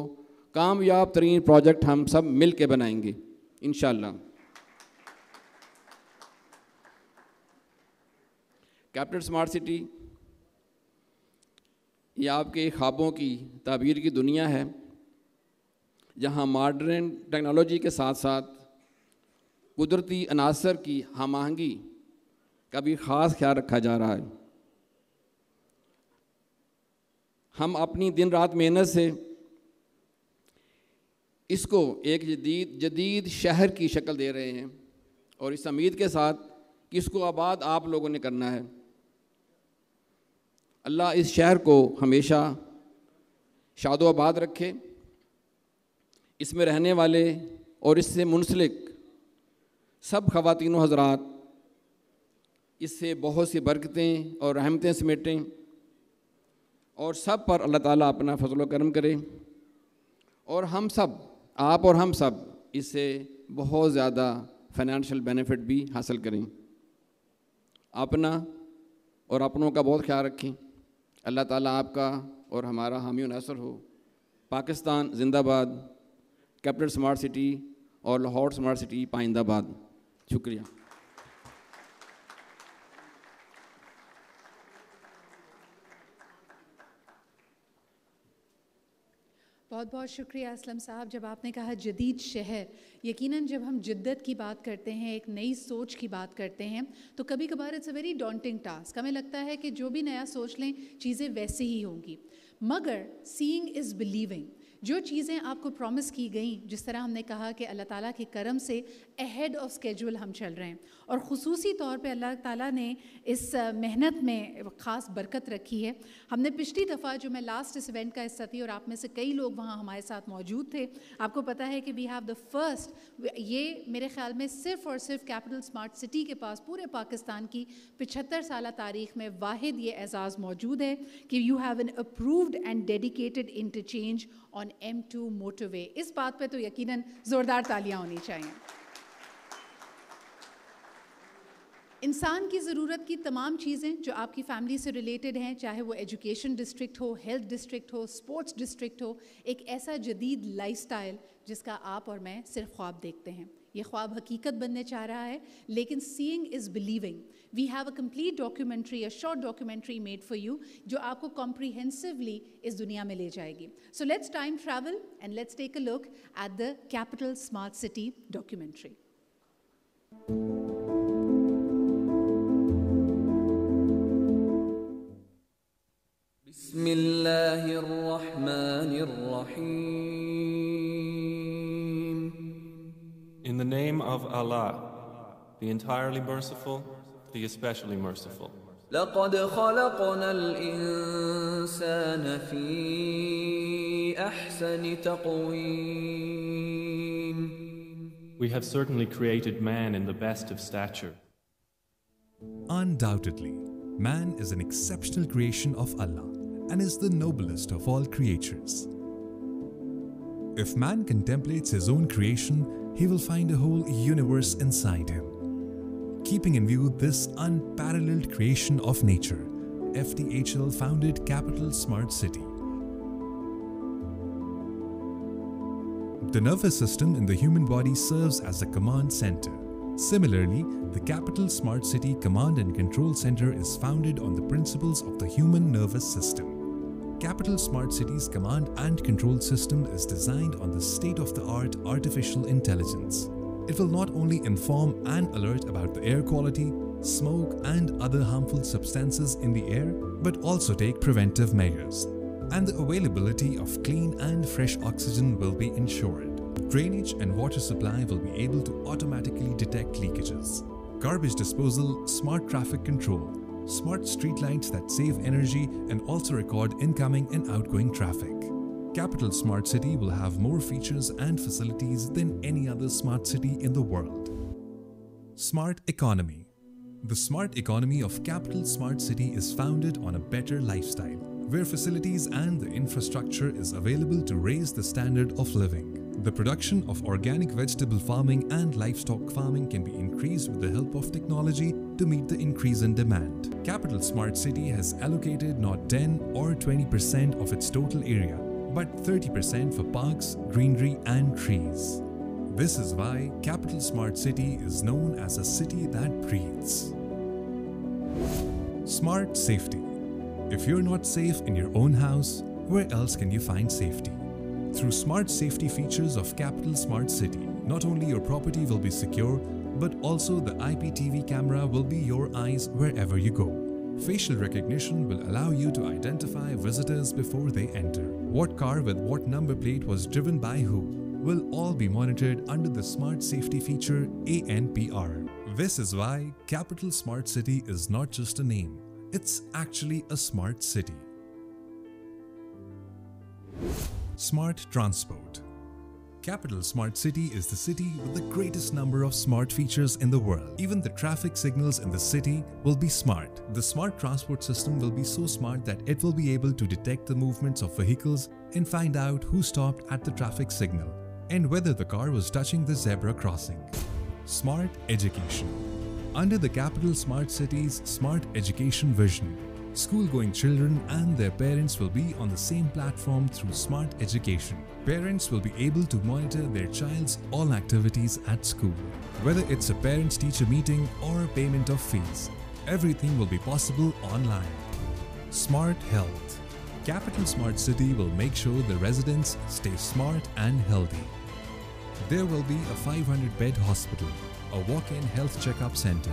کامیاب ترین پروجیکٹ ہم سب مل کے بنائیں گے انشاءاللہ۔ کیپٹل اسمارٹ سٹی یہ آپ کے خوابوں کی تعبیر کی دنیا ہے، جہاں ماڈرن ٹیکنالوجی کے ساتھ ساتھ قدرتی عناصر کی ہم آہنگی کا بھی خاص خیال رکھا جا رہا ہے۔ ہم اپنی دن رات محنت سے اس کو ایک جدید شہر کی شکل دے رہے ہیں، اور اس امید کے ساتھ کہ اس کو آباد آپ لوگوں نے کرنا ہے۔ اللہ اس شہر کو ہمیشہ شاد و آباد رکھے، اس میں رہنے والے اور اس سے منسلک سب خواتین و حضرات اس سے بہت سی برکتیں اور رحمتیں سمیٹیں، اور سب پر اللہ تعالیٰ اپنا فضل و کرم کرے، اور ہم سب آپ اور ہم سب اس سے بہت زیادہ فائنینشیل بینیفٹ بھی حاصل کریں۔ اپنا اور اپنوں کا بہت خیال رکھیں۔ اللہ تعالیٰ آپ کا اور ہمارا حامی و ناصر ہو۔ پاکستان زندہ باد، کیپٹل اسمارٹ سٹی اور لاہور اسمارٹ سٹی پائندہ باد۔ شکریہ۔ بہت بہت شکریہ اسلم صاحب۔ جب آپ نے کہا جدید شہر، یقیناً جب ہم جدت کی بات کرتے ہیں، ایک نئی سوچ کی بات کرتے ہیں، تو کبھی کبھار it's a very daunting task. ہمیں لگتا ہے کہ جو بھی نیا سوچ لیں چیزیں ویسے ہی ہوں گی، مگر سینگ از بلیونگ۔ جو چیزیں آپ کو پرومس کی گئیں، جس طرح ہم نے کہا کہ اللہ تعالیٰ کے کرم سے اہیڈ آف اسکیجول ہم چل رہے ہیں، اور خصوصی طور پہ اللہ تعالیٰ نے اس محنت میں خاص برکت رکھی ہے۔ ہم نے پچھلی دفعہ جو میں لاسٹ اس ایونٹ کا حصہ تھی، اور آپ میں سے کئی لوگ وہاں ہمارے ساتھ موجود تھے، آپ کو پتہ ہے کہ وی ہیو دا فرسٹ، یہ میرے خیال میں صرف اور صرف کیپٹل اسمارٹ سٹی کے پاس پورے پاکستان کی 75 سالہ تاریخ میں واحد یہ اعزاز موجود ہے کہ you have an approved and dedicated interchange on M2 motorway. اس بات پہ تو یقیناً زوردار تالیاں ہونی چاہیے۔ انسان کی ضرورت کی تمام چیزیں جو آپ کی فیملی سے ریلیٹڈ ہیں، چاہے وہ ایجوکیشن ڈسٹرکٹ ہو، ہیلتھ ڈسٹرکٹ ہو، اسپورٹس ڈسٹرکٹ ہو، ایک ایسا جدید لائف سٹائل جس کا آپ اور میں صرف خواب دیکھتے ہیں۔ یہ خواب حقیقت بننے چاہ رہا ہے، لیکن seeing is believing. We have a complete documentary, a short documentary made for you, جو آپ کو کمپریہنسولی اس دنیا میں لے جائے گی۔ So let's time travel and let's take a look at the capital smart city documentary. بسم اللہ الرحمن الرحیم۔ In the name of Allah, the entirely merciful, the especially merciful. لقد خلقنا الإنسان في أحسن تقويم۔ We have certainly created man in the best of stature. Undoubtedly, man is an exceptional creation of Allah and is the noblest of all creatures. If man contemplates his own creation, he will find a whole universe inside him. Keeping in view this unparalleled creation of nature, FTHL founded Capital Smart City. The nervous system in the human body serves as a command center. Similarly, the Capital Smart City Command and Control Center is founded on the principles of the human nervous system. Capital Smart City's command and control system is designed on the state-of-the-art artificial intelligence. It will not only inform and alert about the air quality, smoke, and other harmful substances in the air, but also take preventive measures. And the availability of clean and fresh oxygen will be ensured. Drainage and water supply will be able to automatically detect leakages. Garbage disposal, smart traffic control, smart street lights that save energy and also record incoming and outgoing traffic. Capital Smart City will have more features and facilities than any other smart city in the world. Smart economy. The smart economy of Capital Smart City is founded on a better lifestyle, where facilities and the infrastructure is available to raise the standard of living. The production of organic vegetable farming and livestock farming can be increased with the help of technology to meet the increase in demand. Capital Smart City has allocated not 10 or 20% of its total area, but 30% for parks, greenery and trees. This is why Capital Smart City is known as a city that breathes. Smart safety. If you're not safe in your own house, where else can you find safety? Through smart safety features of Capital Smart City, not only your property will be secure, but also the IPTV camera will be your eyes wherever you go. Facial recognition will allow you to identify visitors before they enter. What car with what number plate was driven by who will all be monitored under the smart safety feature ANPR. This is why Capital Smart City is not just a name, it's actually a smart city. Smart transport. Capital Smart City is the city with the greatest number of smart features in the world. Even the traffic signals in the city will be smart. The smart transport system will be so smart that it will be able to detect the movements of vehicles and find out who stopped at the traffic signal and whether the car was touching the zebra crossing. Smart education. Under the Capital Smart City's smart education vision, school-going children and their parents will be on the same platform through smart education. Parents will be able to monitor their child's all activities at school. Whether it's a parents-teacher meeting or payment of fees, everything will be possible online. Smart health. Capital Smart City will make sure the residents stay smart and healthy. There will be a 500-bed hospital, a walk-in health checkup center,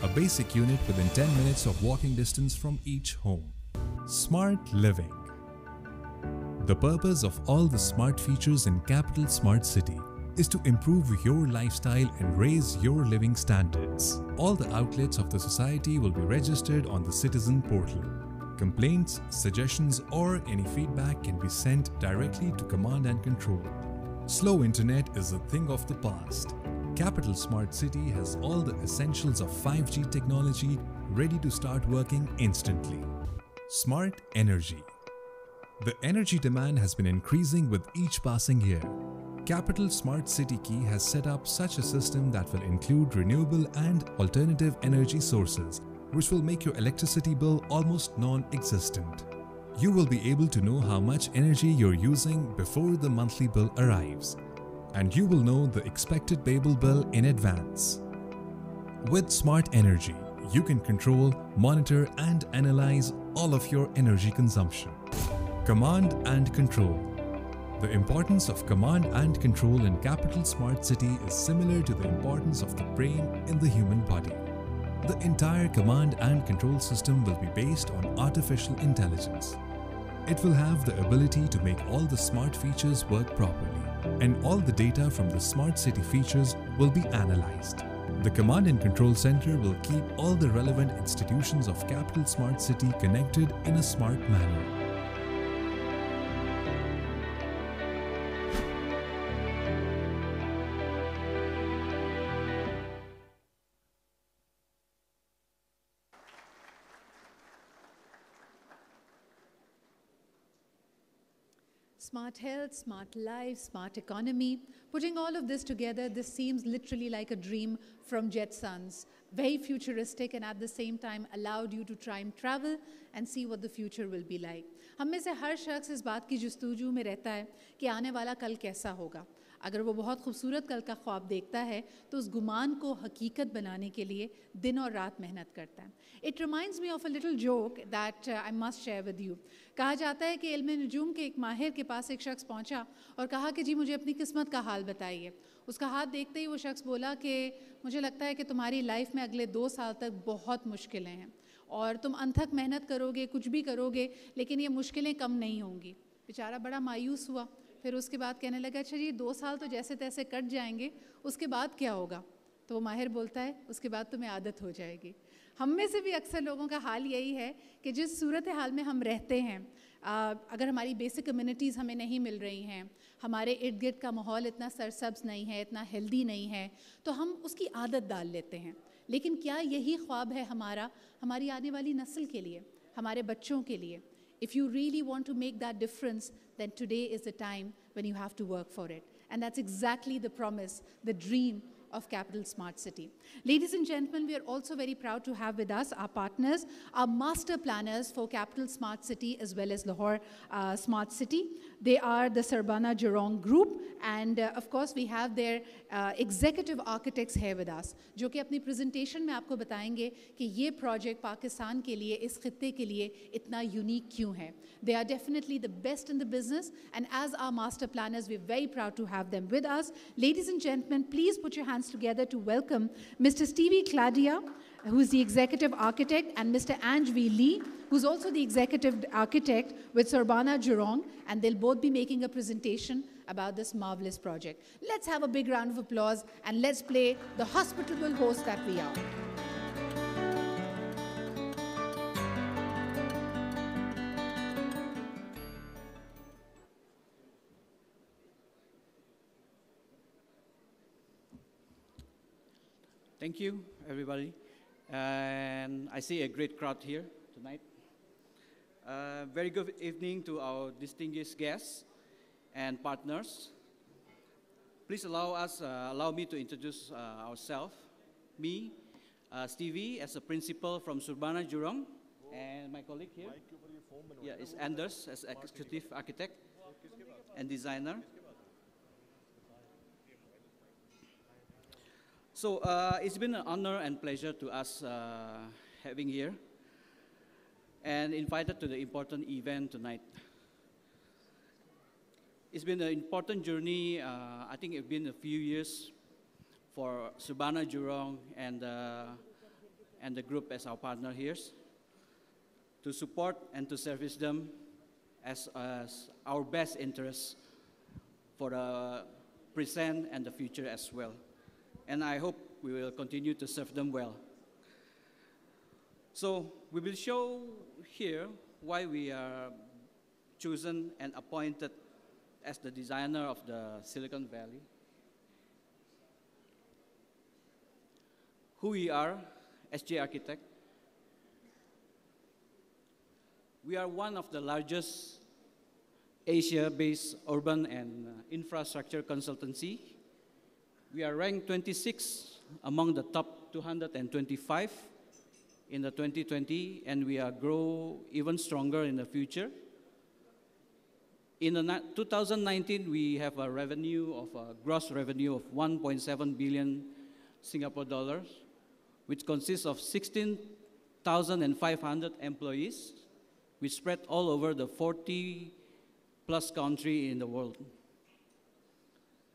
a basic unit within 10 minutes of walking distance from each home. Smart living. The purpose of all the smart features in Capital Smart City is to improve your lifestyle and raise your living standards. All the outlets of the society will be registered on the Citizen portal. Complaints, suggestions or any feedback can be sent directly to Command and Control. Slow internet is a thing of the past. Capital Smart City has all the essentials of 5G technology ready to start working instantly. Smart energy. The energy demand has been increasing with each passing year. Capital Smart City Key has set up such a system that will include renewable and alternative energy sources, which will make your electricity bill almost non-existent. You will be able to know how much energy you're using before the monthly bill arrives, and you will know the expected payable bill in advance. With Smart Energy, you can control, monitor and analyze all of your energy consumption. Command and Control. The importance of command and control in Capital Smart City is similar to the importance of the brain in the human body. The entire command and control system will be based on artificial intelligence. It will have the ability to make all the smart features work properly, and all the data from the smart city features will be analyzed. The Command and Control Center will keep all the relevant institutions of Capital Smart City connected in a smart manner. Smart health, smart life, smart economy. Putting all of this together, this seems literally like a dream from Jetsons. Very futuristic and at the same time allowed you to time travel and see what the future will be like. हम में से हर शख्स इस बात की जुस्तजू में रहता है कि आने वाला कल कैसा होगा. अगर वो बहुत खूबसूरत कल का ख्वाब देखता है तो उस गुमान को हकीकत बनाने के लिए दिन और रात मेहनत करता है. It reminds me of a little joke that I must share with you. कहा जाता है कि इल्म नजूम के एक माहिर के पास एक शख्स पहुंचा और कहा कि जी मुझे अपनी किस्मत का हाल बताइए. उसका हाथ देखते ही वो शख्स बोला कि मुझे लगता है कि तुम्हारी लाइफ में अगले 2 साल तक बहुत मुश्किलें हैं और तुम अनथक मेहनत करोगे, कुछ भी करोगे, लेकिन ये मुश्किलें कम नहीं होंगी. बेचारा बड़ा मायूस हुआ. फिर उसके बाद कहने लगा अच्छा जी 2 साल तो जैसे तैसे कट जाएंगे, उसके बाद क्या होगा? तो वो माहिर बोलता है उसके बाद तुम्हें आदत हो जाएगी. हम में से भी अक्सर लोगों का हाल यही है कि जिस सूरत हाल में हम रहते हैं, अगर हमारी बेसिक कम्युनिटीज़ हमें नहीं मिल रही हैं, हमारे इर्द गिर्द का माहौल इतना सरसब्ज़ नहीं है, इतना हेल्दी नहीं है, तो हम उसकी आदत डाल लेते हैं. लेकिन क्या यही ख्वाब है हमारा हमारी आने वाली नस्ल के लिए, हमारे बच्चों के लिए? If you really want to make that difference, then today is the time when you have to work for it. And that's exactly the promise, the dream of Capital Smart City. Ladies and gentlemen, we are also very proud to have with us our partners, our master planners for Capital Smart City as well as Lahore Smart City. They are the Sarbana Jurong Group, and of course we have their executive architects here with us, जो कि अपनी presentation में आपको बताएंगे कि ये project Pakistan के लिए, इस खित्ते के लिए इतना unique क्यों है. They are definitely the best in the business, and as our master planners, we're very proud to have them with us. Ladies and gentlemen, please put your hands together to welcome Mr. Stevie Claudia, who's the executive architect, and Mr. Ange V. Lee, who's also the executive architect with Sarbana Jurong, and they'll both be making a presentation about this marvelous project. Let's have a big round of applause, and let's play the hospitable host that we are. Thank you, everybody. And I see a great crowd here tonight. Very good evening to our distinguished guests and partners. Please allow me to introduce ourselves. Me, Stevie, as a principal from Sarbana Jurong, and my colleague here, is Anders, as executive architect and designer. So it's been an honor and pleasure to us having here and invited to the important event tonight. It's been an important journey. I think it's been a few years for Sarbana Jurong and the group as our partner here to support and to service them as our best interests for the present and the future as well. And I hope we will continue to serve them well. So we will show here why we are chosen and appointed as the designer of the Silicon Valley. Who we are, SJ Architect. We are one of the largest Asia-based urban and infrastructure consultancy. We are ranked 26 among the top 225 in the 2020, and we are grow even stronger in the future. In 2019, we have a revenue of a gross revenue of 1.7 billion Singapore dollars, which consists of 16,500 employees, which spread all over the 40+ countries in the world.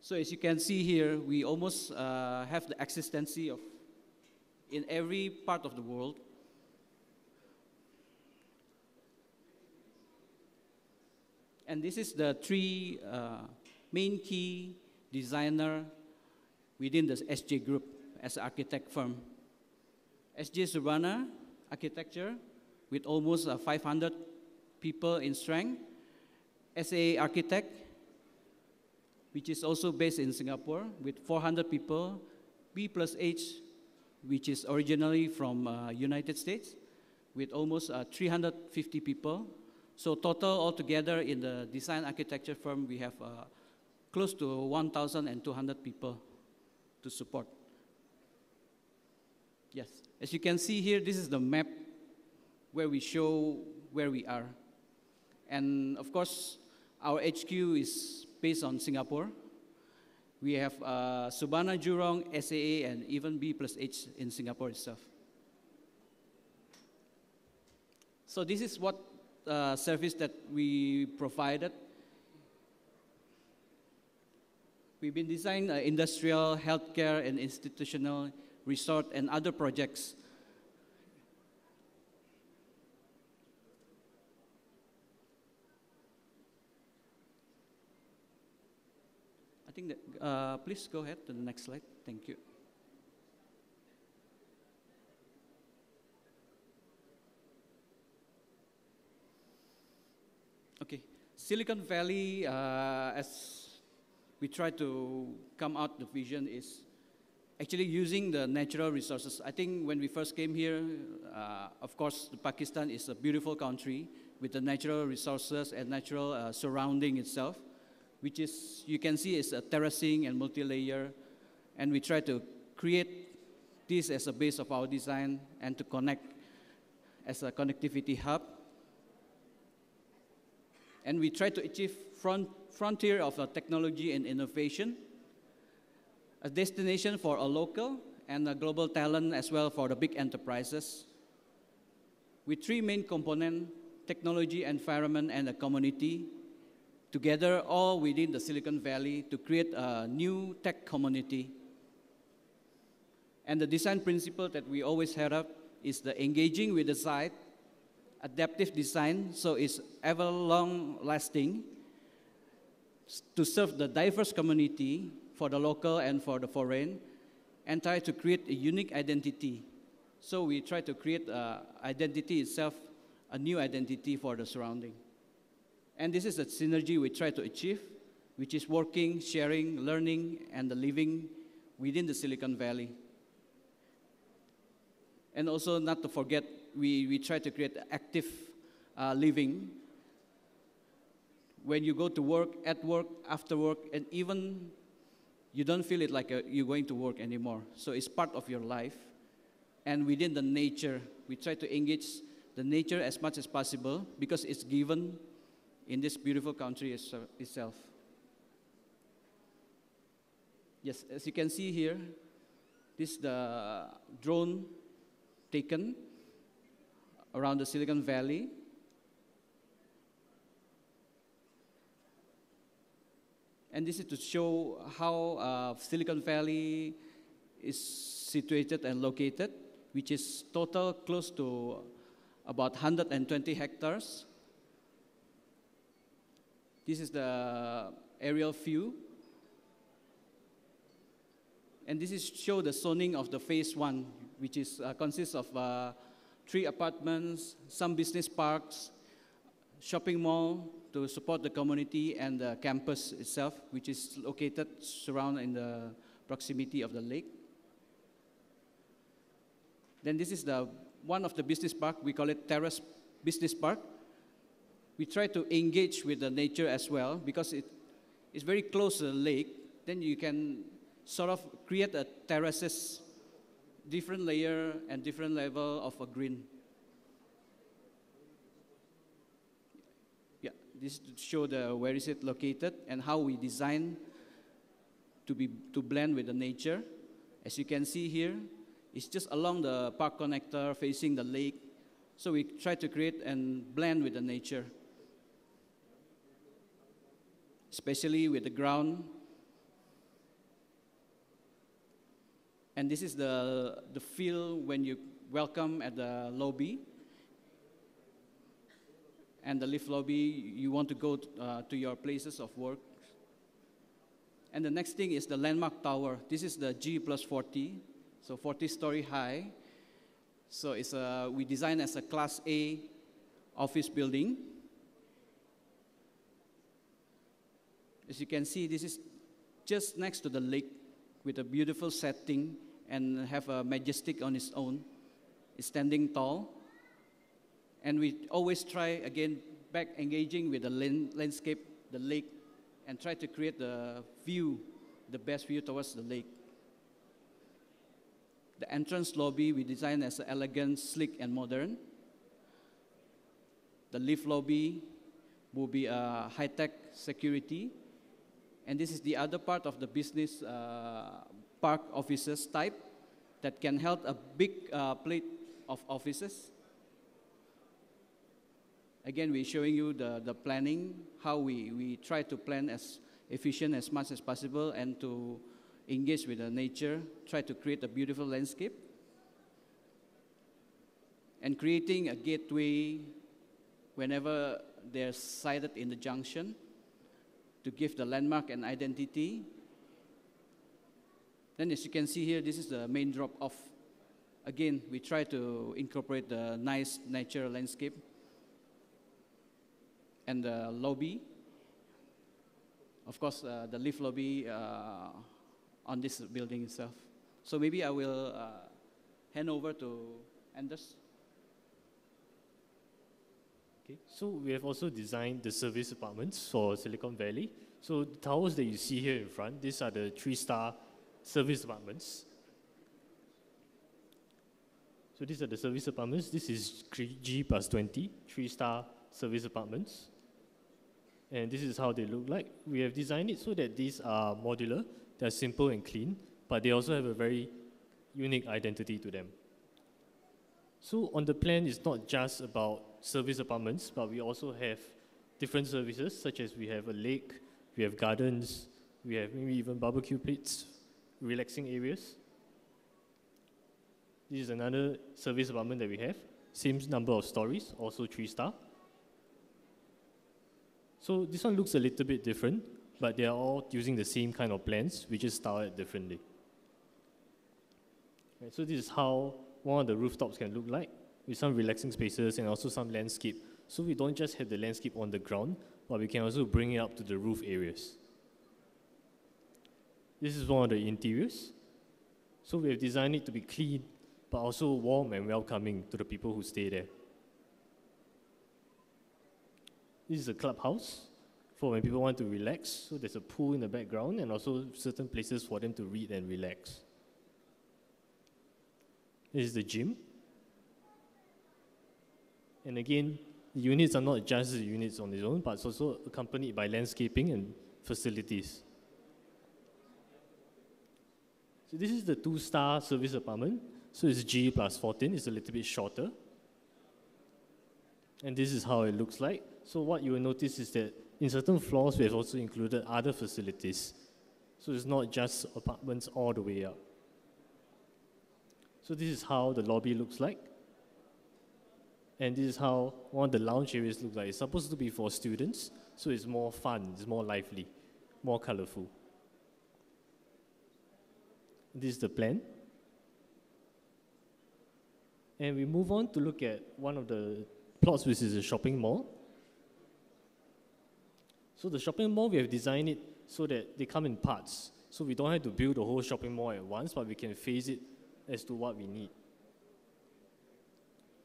So as you can see here, we almost have the existency of in every part of the world. And this is the three main key designer within the SJ group as an architect firm. SJ Sarbana Architecture with almost 500 people in strength. SA Architect, which is also based in Singapore with 400 people. B+H, which is originally from United States with almost 350 people. So total altogether in the design architecture firm, we have close to 1,200 people to support. Yes, as you can see here, this is the map where we show where we are. And of course, our HQ is based on Singapore. We have Sarbana Jurong, SAA, and even B+H in Singapore itself. So this is what service that we provided. We've been designing industrial, healthcare, and institutional, resort, and other projects. I think that, please go ahead to the next slide. Thank you. Okay, Silicon Valley, as we try to come out, the vision is actually using the natural resources. I think when we first came here, of course, Pakistan is a beautiful country with the natural resources and natural surrounding itself. which is, you can see, is a terracing and multi-layer. And we try to create this as a base of our design and to connect as a connectivity hub. And we try to achieve frontier of technology and innovation, a destination for a local and a global talent as well for the big enterprises. With three main components: technology, environment, and the community, together all within the Silicon Valley to create a new tech community. And the design principle that we always had up is the engaging with the site, adaptive design, so it's ever long lasting, to serve the diverse community for the local and for the foreign, and try to create a unique identity. So we try to create identity itself, a new identity for the surrounding. And this is a synergy we try to achieve, which is working, sharing, learning, and the living within the Silicon Valley. And also, not to forget, we try to create active living. When you go to work, at work, after work, and even you don't feel it like you're going to work anymore. So it's part of your life. And within the nature, we try to engage the nature as much as possible because it's given in this beautiful country itself. Yes, as you can see here, this is the drone taken around the Silicon Valley. And this is to show how Silicon Valley is situated and located, which is total close to about 120 hectares. This is the aerial view. And this is show the zoning of the phase 1, which is consists of 3 apartments, some business parks, shopping mall to support the community, and the campus itself, which is located surrounded in the proximity of the lake. Then this is one of the business park. We call it Terrace Business Park. We try to engage with the nature as well because it's very close to the lake. Then you can sort of create a terraces, different layer and different level of a green. Yeah, this to show where is it located and how we design to blend with the nature. As you can see here, it's just along the park connector facing the lake. So we try to create and blend with the nature, especially with the ground. And this is the feel when you welcome at the lobby. And the lift lobby, you want to go to your places of work. And the next thing is the landmark tower. This is the G+40, so 40-story high. So it's we design as a Class A office building. As you can see, this is just next to the lake with a beautiful setting and have a majestic on its own. It's standing tall. And we always try, again, back engaging with the landscape, the lake, and try to create the view, the best view towards the lake. The entrance lobby we design as elegant, sleek, and modern. The lift lobby will be a high-tech security. And this is the other part of the business park offices type that can hold a big plate of offices. Again, we're showing you the planning, how we try to plan as efficient as much as possible and to engage with the nature, try to create a beautiful landscape. And creating a gateway whenever they're sited in the junction to give the landmark and identity. Then as you can see here, this is the main drop-off. Again, we try to incorporate the nice nature landscape and the lobby. Of course, the lift lobby on this building itself. So maybe I will hand over to Anders. Okay, so we have also designed the service apartments for Silicon Valley. So the towers that you see here in front, these are the 3-star service apartments. So these are the service apartments. This is G plus 20, 3-star service apartments. And this is how they look like. We have designed it so that these are modular, they're simple and clean, but they also have a very unique identity to them. So on the plan, it's not just about service apartments, but we also have different services, such as we have a lake, we have gardens, we have maybe even barbecue pits, relaxing areas. This is another service apartment that we have. Same number of stories, also 3-star. So this one looks a little bit different, but they are all using the same kind of plans, we just style it differently. Right, so this is how one of the rooftops can look like, with some relaxing spaces and also some landscape. So we don't just have the landscape on the ground, but we can also bring it up to the roof areas. This is one of the interiors. So we have designed it to be clean, but also warm and welcoming to the people who stay there. This is a clubhouse for when people want to relax. So there's a pool in the background and also certain places for them to read and relax. This is the gym. And again, the units are not just the units on their own, but it's also accompanied by landscaping and facilities. So this is the 2-star service apartment. So it's G plus 14, it's a little bit shorter. And this is how it looks like. So what you will notice is that in certain floors, we have also included other facilities. So it's not just apartments all the way up. So this is how the lobby looks like. And this is how one of the lounge areas looks like. It's supposed to be for students, so it's more fun, it's more lively, more colorful. This is the plan. And we move on to look at one of the plots, which is a shopping mall. So the shopping mall, we have designed it so that they come in parts. So we don't have to build the whole shopping mall at once, but we can phase it as to what we need.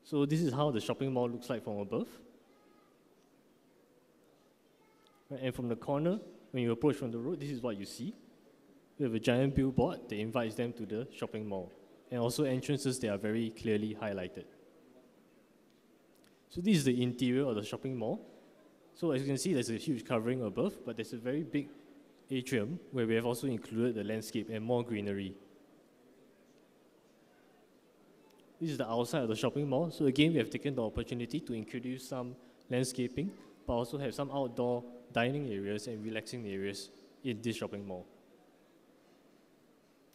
So this is how the shopping mall looks like from above. And from the corner, when you approach from the road, this is what you see. We have a giant billboard that invites them to the shopping mall. And also entrances that are very clearly highlighted. So this is the interior of the shopping mall. So as you can see, there's a huge covering above, but there's a very big atrium where we have also included the landscape and more greenery. This is the outside of the shopping mall. So again, we have taken the opportunity to introduce some landscaping, but also have some outdoor dining areas and relaxing areas in this shopping mall.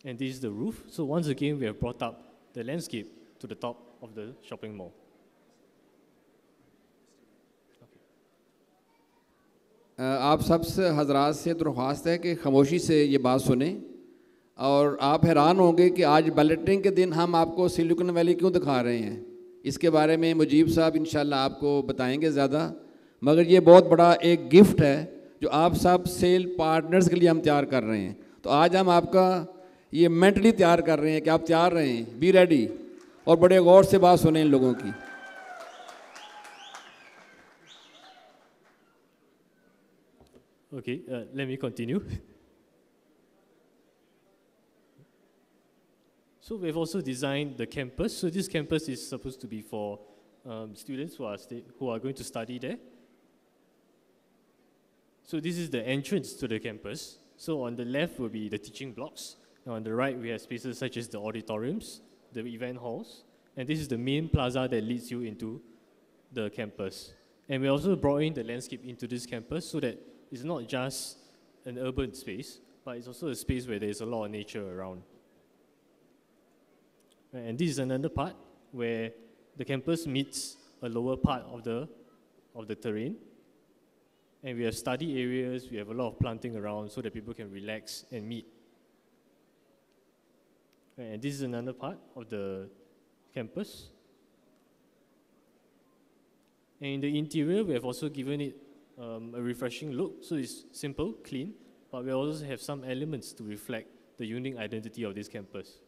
And this is the roof. So once again, we have brought up the landscape to the top of the shopping mall. आप सब हजरात से दरख्वास्त है कि खामोशी से ये बात सुने और आप हैरान होंगे कि आज बैलेटिंग के दिन हम आपको सिलिकॉन वैली क्यों दिखा रहे हैं। इसके बारे में मुजीब साहब इंशाल्लाह आपको बताएंगे ज़्यादा, मगर ये बहुत बड़ा एक गिफ्ट है जो आप सब सेल पार्टनर्स के लिए हम तैयार कर रहे हैं। तो आज हम आपका ये मेंटली तैयार कर रहे हैं कि आप तैयार रहें, बी रेडी, और बड़े गौर से बात सुने इन लोगों की। Okay, let me continue. So we've also designed the campus. So this campus is supposed to be for students who are going to study there. So this is the entrance to the campus. So on the left will be the teaching blocks. And on the right, we have spaces such as the auditoriums, the event halls. And this is the main plaza that leads you into the campus. And we also brought in the landscape into this campus so that it's not just an urban space, but it's also a space where there's a lot of nature around. And this is another part where the campus meets a lower part of the terrain. And we have study areas, we have a lot of planting around so that people can relax and meet. And this is another part of the campus. And in the interior, we have also given it a refreshing look. So it's simple, clean, but we also have some elements to reflect the unique identity of this campus.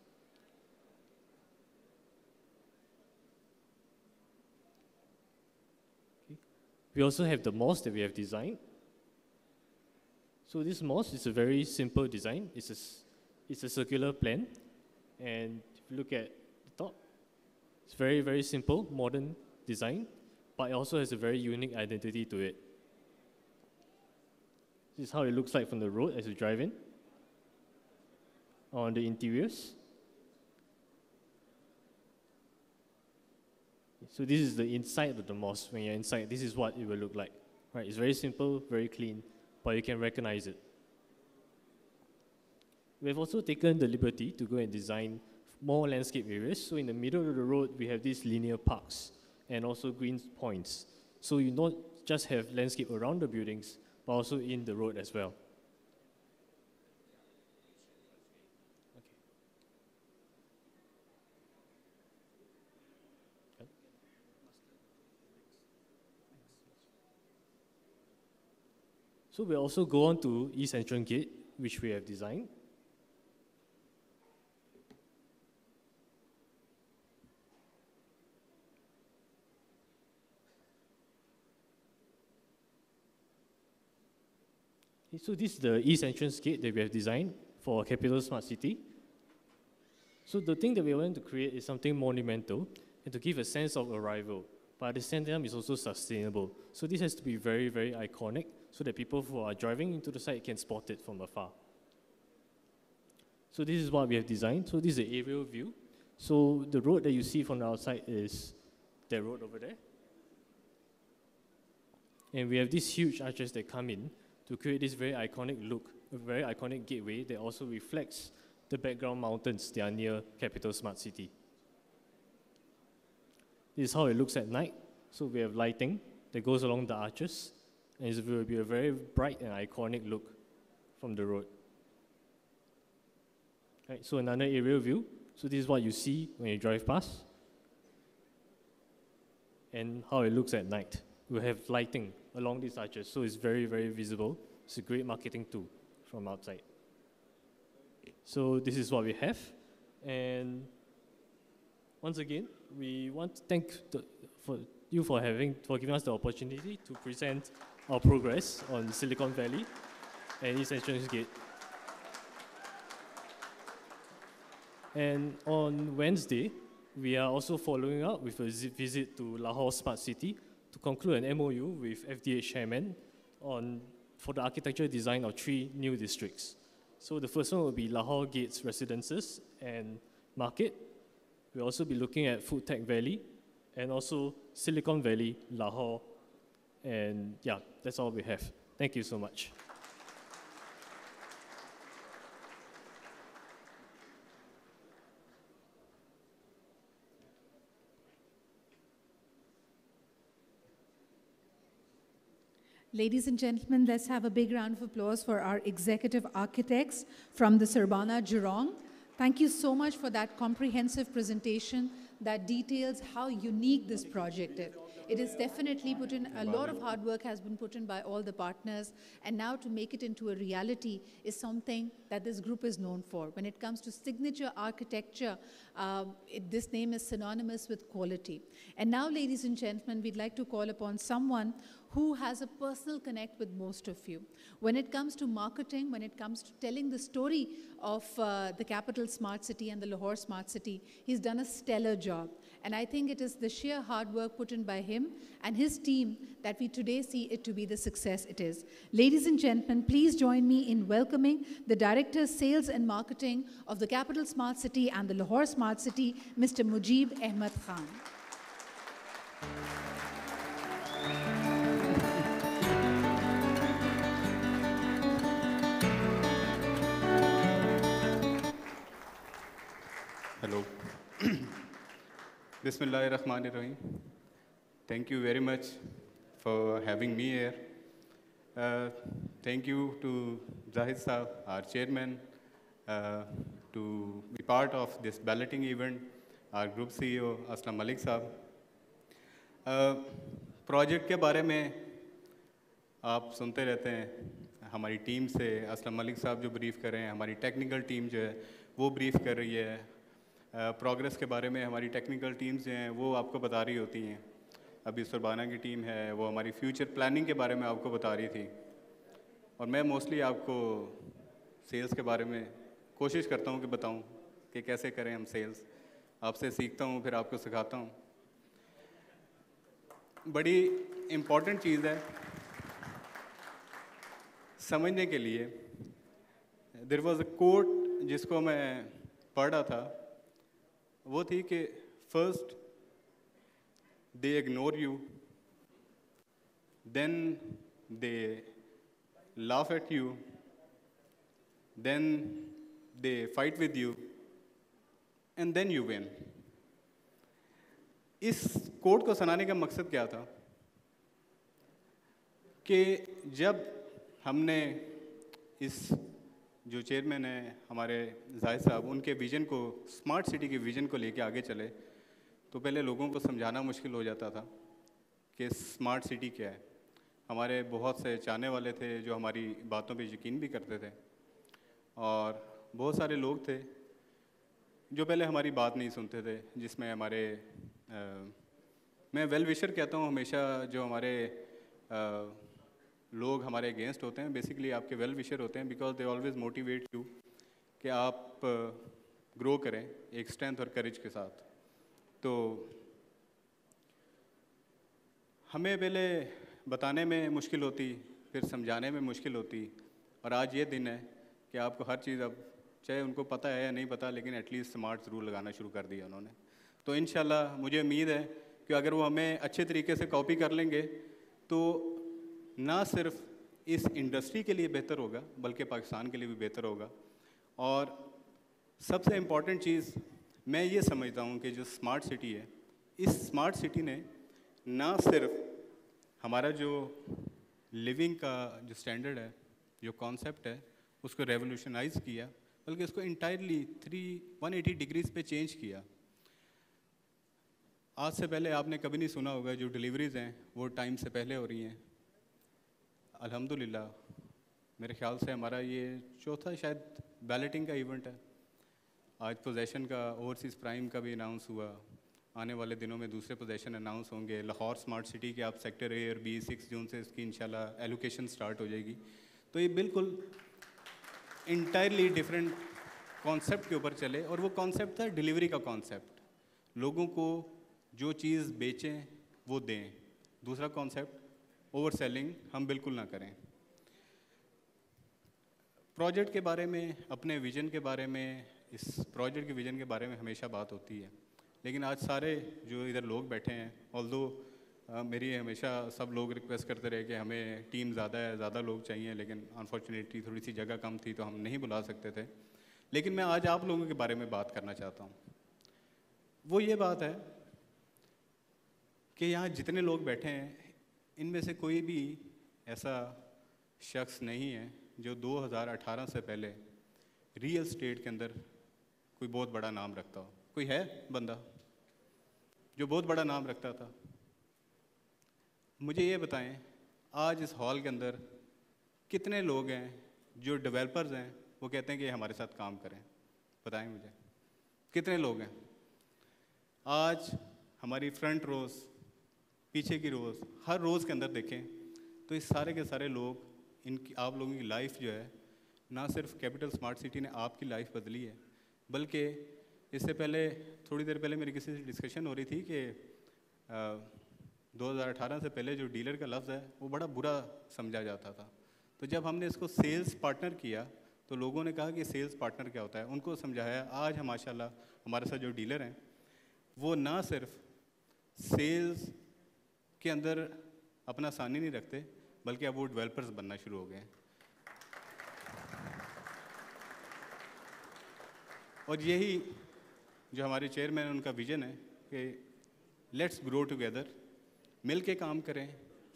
Okay. We also have the mosque that we have designed. So this mosque is a very simple design. It's a circular plan, and if you look at the top, it's very, very simple, modern design, but it also has a very unique identity to it. This is how it looks like from the road as you drive in. On the interiors. So this is the inside of the mosque. When you're inside, this is what it will look like. Right? It's very simple, very clean, but you can recognize it. We've also taken the liberty to go and design more landscape areas. So in the middle of the road, we have these linear parks and also green points. So you not just have landscape around the buildings, but also in the road as well. So we also go on to East Entrance Gate, which we have designed. So this is the East Entrance Gate that we have designed for Capital Smart City. So the thing that we want to create is something monumental and to give a sense of arrival, but at the same time it's also sustainable. So this has to be very, very iconic so that people who are driving into the site can spot it from afar. So this is what we have designed. So this is the aerial view. So the road that you see from the outside is that road over there. And we have these huge arches that come in to create this very iconic look, a very iconic gateway that also reflects the background mountains that are near Capital Smart City. This is how it looks at night. So we have lighting that goes along the arches, and it will be a very bright and iconic look from the road. Right, so another aerial view. So this is what you see when you drive past, and how it looks at night. We have lighting along these arches, so it's very, very visible. It's a great marketing tool from outside. So this is what we have, and once again, we want to thank you for giving us the opportunity to present our progress on Silicon Valley and East Entrance Gate. And on Wednesday, we are also following up with a visit to Lahore Smart City to conclude an MOU with FDH Chairman for the architectural design of 3 new districts. So the first one will be Lahore Gates Residences and Market. We'll also be looking at Food Tech Valley and also Silicon Valley, Lahore. And yeah, that's all we have. Thank you so much. Ladies and gentlemen, let's have a big round of applause for our executive architects from the Surbana Jurong. Thank you so much for that comprehensive presentation that details how unique this project is. It is definitely put in, a lot of hard work has been put in by all the partners, and now to make it into a reality is something that this group is known for. When it comes to signature architecture, this name is synonymous with quality. And now, ladies and gentlemen, we'd like to call upon someone who has a personal connect with most of you. When it comes to marketing, when it comes to telling the story of the Capital Smart City and the Lahore Smart City, he's done a stellar job. And I think it is the sheer hard work put in by him and his team that we today see it to be the success it is. Ladies and gentlemen, please join me in welcoming the Director Sales and Marketing of the Capital Smart City and the Lahore Smart City, Mr. Mujib Ahmed Khan. Hello. Bismillahirrahmanirrahim. Thank you very much for having me here. Thank you to Zahid Saab, our chairman, to be part of this balloting event, our group CEO, Aslam Malik Saab. Project के बारे में आप सुनते रहते हैं हमारी team से, असलम मलिक साहब जो ब्रीफ कर रहे हैं, हमारी टेक्निकल टीम जो है वो ब्रीफ कर रही है, प्रोग्रेस के बारे में हमारी टेक्निकल टीम्स जो हैं वो आपको बता रही होती हैं। अभी सुरबाना की टीम है वो हमारी फ्यूचर प्लानिंग के बारे में आपको बता रही थी। اور میں موسٹلی آپ کو سیلز کے بارے میں کوشش کرتا ہوں کہ بتاؤں کہ کیسے کریں ہم سیلز. آپ سے سیکھتا ہوں پھر آپ کو سکھاتا ہوں. بڑی امپورٹنٹ چیز ہے سمجھنے کے لیے. دیر واز اے کوٹ جس کو میں پڑھ رہا تھا, وہ تھی کہ first they ignore you, then they laugh at you, then they fight with you, and then you win. اس کوٹ کو سنانے کا مقصد کیا تھا کہ جب ہم نے اس جو چیئرمین ہیں ہمارے زاہد صاحب, ان کے ویژن کو, اسمارٹ سٹی کے ویژن کو لے کے آگے چلے, تو پہلے لوگوں کو سمجھانا مشکل ہو جاتا تھا کہ اسمارٹ سٹی کیا ہے. ہمارے بہت سے چاہنے والے تھے جو ہماری باتوں پہ یقین بھی کرتے تھے, اور بہت سارے لوگ تھے جو پہلے ہماری بات نہیں سنتے تھے, جس میں ہمارے میں ویل وشر کہتا ہوں ہمیشہ. جو ہمارے لوگ ہمارے اگینسٹ ہوتے ہیں بیسیکلی آپ کے ویل وشر ہوتے ہیں, because they always motivate you کہ آپ گرو کریں ایک اسٹرینتھ اور کریج کے ساتھ. تو ہمیں پہلے بتانے میں مشکل ہوتی, پھر سمجھانے میں مشکل ہوتی, اور آج یہ دن ہے کہ آپ کو ہر چیز, اب چاہے ان کو پتہ ہے یا نہیں پتہ, لیکن ایٹ لیسٹ اسمارٹ ضرور لگانا شروع کر دیا انہوں نے. تو انشاءاللہ مجھے امید ہے کہ اگر وہ ہمیں اچھے طریقے سے کاپی کر لیں گے تو نہ صرف اس انڈسٹری کے لیے بہتر ہوگا بلکہ پاکستان کے لیے بھی بہتر ہوگا. اور سب سے امپورٹنٹ چیز میں یہ سمجھتا ہوں کہ جو اسمارٹ سٹی ہے, اس اسمارٹ سٹی نے نہ صرف ہمارا جو لیونگ کا جو اسٹینڈرڈ ہے, جو کانسیپٹ ہے, اس کو ریولوشنائز کیا, بلکہ اس کو انٹائرلی 180 ڈگریز پہ چینج کیا. آج سے پہلے آپ نے کبھی نہیں سنا ہوگا جو ڈیلیوریز ہیں وہ ٹائم سے پہلے ہو رہی ہیں. الحمدللہ میرے خیال سے ہمارا یہ چوتھا شاید بیلٹنگ کا ایونٹ ہے. آج پوزیشن کا اوورسیز پرائم کا بھی اناؤنس ہوا, آنے والے دنوں میں دوسرے پوزیشن اناؤنس ہوں گے. لاہور اسمارٹ سٹی کے آپ سیکٹر اے اور بی 6 جون سے اس کی انشاءاللہ ایلوکیشن سٹارٹ ہو جائے گی. تو یہ بالکل انٹائرلی ڈفرینٹ کانسیپٹ کے اوپر چلے, اور وہ کانسیپٹ تھا ڈیلیوری کا کانسیپٹ. لوگوں کو جو چیز بیچیں وہ دیں. دوسرا کانسیپٹ اوور سیلنگ ہم بالکل نہ کریں. پروجیکٹ کے بارے میں, اپنے ویژن کے بارے میں, اس پروجیکٹ کے ویژن کے بارے میں ہمیشہ بات ہوتی ہے, لیکن آج سارے جو ادھر لوگ بیٹھے ہیں, آلدو میری ہمیشہ سب لوگ ریکویسٹ کرتے رہے کہ ہمیں ٹیم زیادہ ہے, زیادہ لوگ چاہیے, لیکن انفارچونیٹلی تھوڑی سی جگہ کم تھی تو ہم نہیں بلا سکتے تھے. لیکن میں آج آپ لوگوں کے بارے میں بات کرنا چاہتا ہوں. وہ یہ بات ہے کہ یہاں جتنے لوگ بیٹھے ہیں ان میں سے کوئی بھی ایسا شخص نہیں ہے جو 2018 سے پہلے ریئل اسٹیٹ کے اندر کوئی بہت بڑا نام رکھتا ہو. کوئی ہے بندہ جو بہت بڑا نام رکھتا تھا؟ مجھے یہ بتائیں آج اس ہال کے اندر کتنے لوگ ہیں جو ڈیولپرز ہیں, وہ کہتے ہیں کہ ہمارے ساتھ کام کریں؟ بتائیں مجھے کتنے لوگ ہیں. آج ہماری فرنٹ روز, پیچھے کی روز, ہر روز کے اندر دیکھیں تو اس سارے کے سارے لوگ, ان کی آپ لوگوں کی لائف جو ہے, نہ صرف کیپٹل اسمارٹ سٹی نے آپ کی لائف بدلی ہے, بلکہ اس سے پہلے تھوڑی دیر پہلے میری کسی سے ڈسکشن ہو رہی تھی کہ 2018 سے پہلے جو ڈیلر کا لفظ ہے وہ بڑا برا سمجھا جاتا تھا. تو جب ہم نے اس کو سیلز پارٹنر کیا تو لوگوں نے کہا کہ سیلز پارٹنر کیا ہوتا ہے, ان کو سمجھایا. آج ہم ماشاءاللہ ہمارے ساتھ جو ڈیلر ہیں وہ نہ صرف سیلز کے اندر اپنا ثانی نہیں رکھتے, بلکہ اب وہ ڈیولپرز بننا شروع ہو گئے ہیں. اور یہی جو ہمارے چیئرمین ان کا ویژن ہے کہ لیٹس گرو ٹوگیدر, مل کے کام کریں,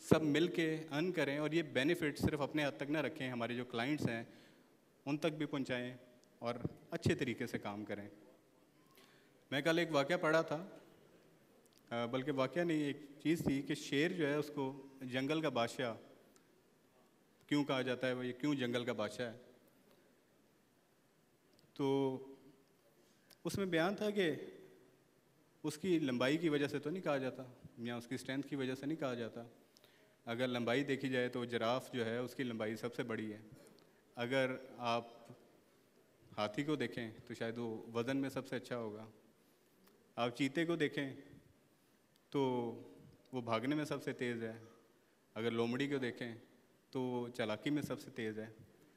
سب مل کے ارن کریں, اور یہ بینیفٹ صرف اپنے حد تک نہ رکھیں, ہمارے جو کلائنٹس ہیں ان تک بھی پہنچائیں اور اچھے طریقے سے کام کریں. میں کل ایک واقعہ پڑھا تھا, بلکہ واقعہ نہیں, ایک چیز تھی کہ شیر جو ہے اس کو جنگل کا بادشاہ کیوں کہا جاتا ہے, وہ یہ کیوں جنگل کا بادشاہ ہے. تو اس میں بیان تھا کہ اس کی لمبائی کی وجہ سے تو نہیں کہا جاتا, یا اس کی اسٹرینتھ کی وجہ سے نہیں کہا جاتا, अगर लंबाई देखी जाए तो जिराफ जो है उसकी लंबाई सबसे बड़ी है। अगर आप हाथी को देखें तो शायद वो वज़न में सबसे अच्छा होगा। आप चीते को देखें तो वो भागने में सबसे तेज़ है। अगर लोमड़ी को देखें तो वो चालाकी में सबसे तेज़ है।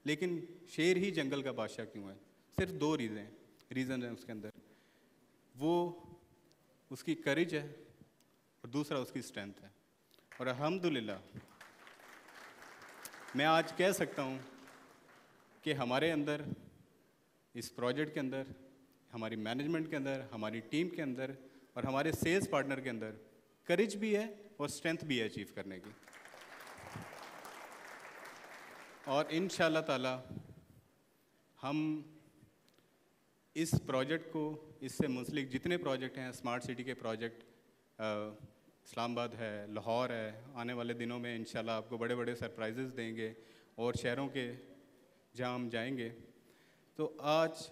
लेकिन शेर ही जंगल का बादशाह क्यों है? सिर्फ दो रीज़न हैं उसके अंदर। वो उसकी करेज है और दूसरा उसकी स्ट्रेंथ है। और अल्हम्दुलिल्लाह मैं आज कह सकता हूँ कि हमारे अंदर, इस प्रोजेक्ट के अंदर, हमारी मैनेजमेंट के अंदर, हमारी टीम के अंदर और हमारे सेल्स पार्टनर के अंदर करेज भी है और स्ट्रेंथ भी है अचीव करने की। और इंशाअल्लाह ताला हम इस प्रोजेक्ट को, इससे मुंसलिक जितने प्रोजेक्ट हैं, स्मार्ट सिटी के प्रोजेक्ट इस्लामाबाद है, लाहौर है, आने वाले दिनों में इंशाल्लाह आपको बड़े बड़े सरप्राइजेज़ देंगे और शहरों के जहाँ हम जाएंगे। तो आज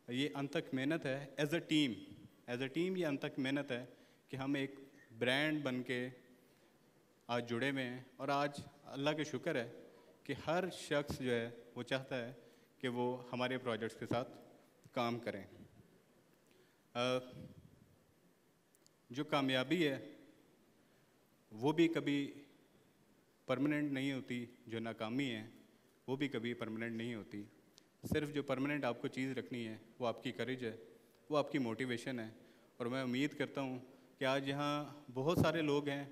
ये अनथक मेहनत है एज अ टीम ये अनथक मेहनत है कि हम एक ब्रांड बन के आज जुड़े हुए हैं। और आज अल्लाह के शुक्र है कि हर शख्स जो है वो चाहता है कि वो हमारे प्रोजेक्ट्स के साथ काम करें। जो कामयाबी है वो भी कभी परमानेंट नहीं होती, जो नाकामी है वो भी कभी परमानेंट नहीं होती। सिर्फ जो परमानेंट आपको चीज़ रखनी है वो आपकी करेज है, वो आपकी मोटिवेशन है। और मैं उम्मीद करता हूँ कि आज यहाँ बहुत सारे लोग हैं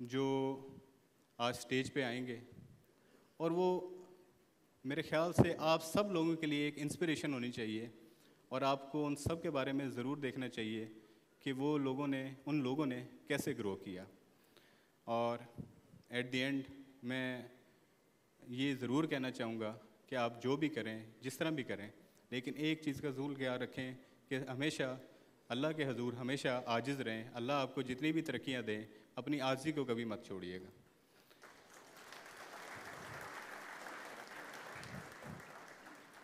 जो आज स्टेज पे आएंगे और वो मेरे ख्याल से आप सब लोगों के लिए एक इंस्पिरेशन होनी चाहिए। और आपको उन सब के बारे में ज़रूर देखना चाहिए कि वो उन लोगों ने कैसे ग्रो किया। और एट द एंड मैं ये ज़रूर कहना चाहूँगा कि आप जो भी करें, जिस तरह भी करें, लेकिन एक चीज़ का ज़रूर ख्याल रखें कि हमेशा अल्लाह के हजूर हमेशा आजिज़ रहें। अल्लाह आपको जितनी भी तरक्कियाँ दें, अपनी आजिज़ी को कभी मत छोड़िएगा।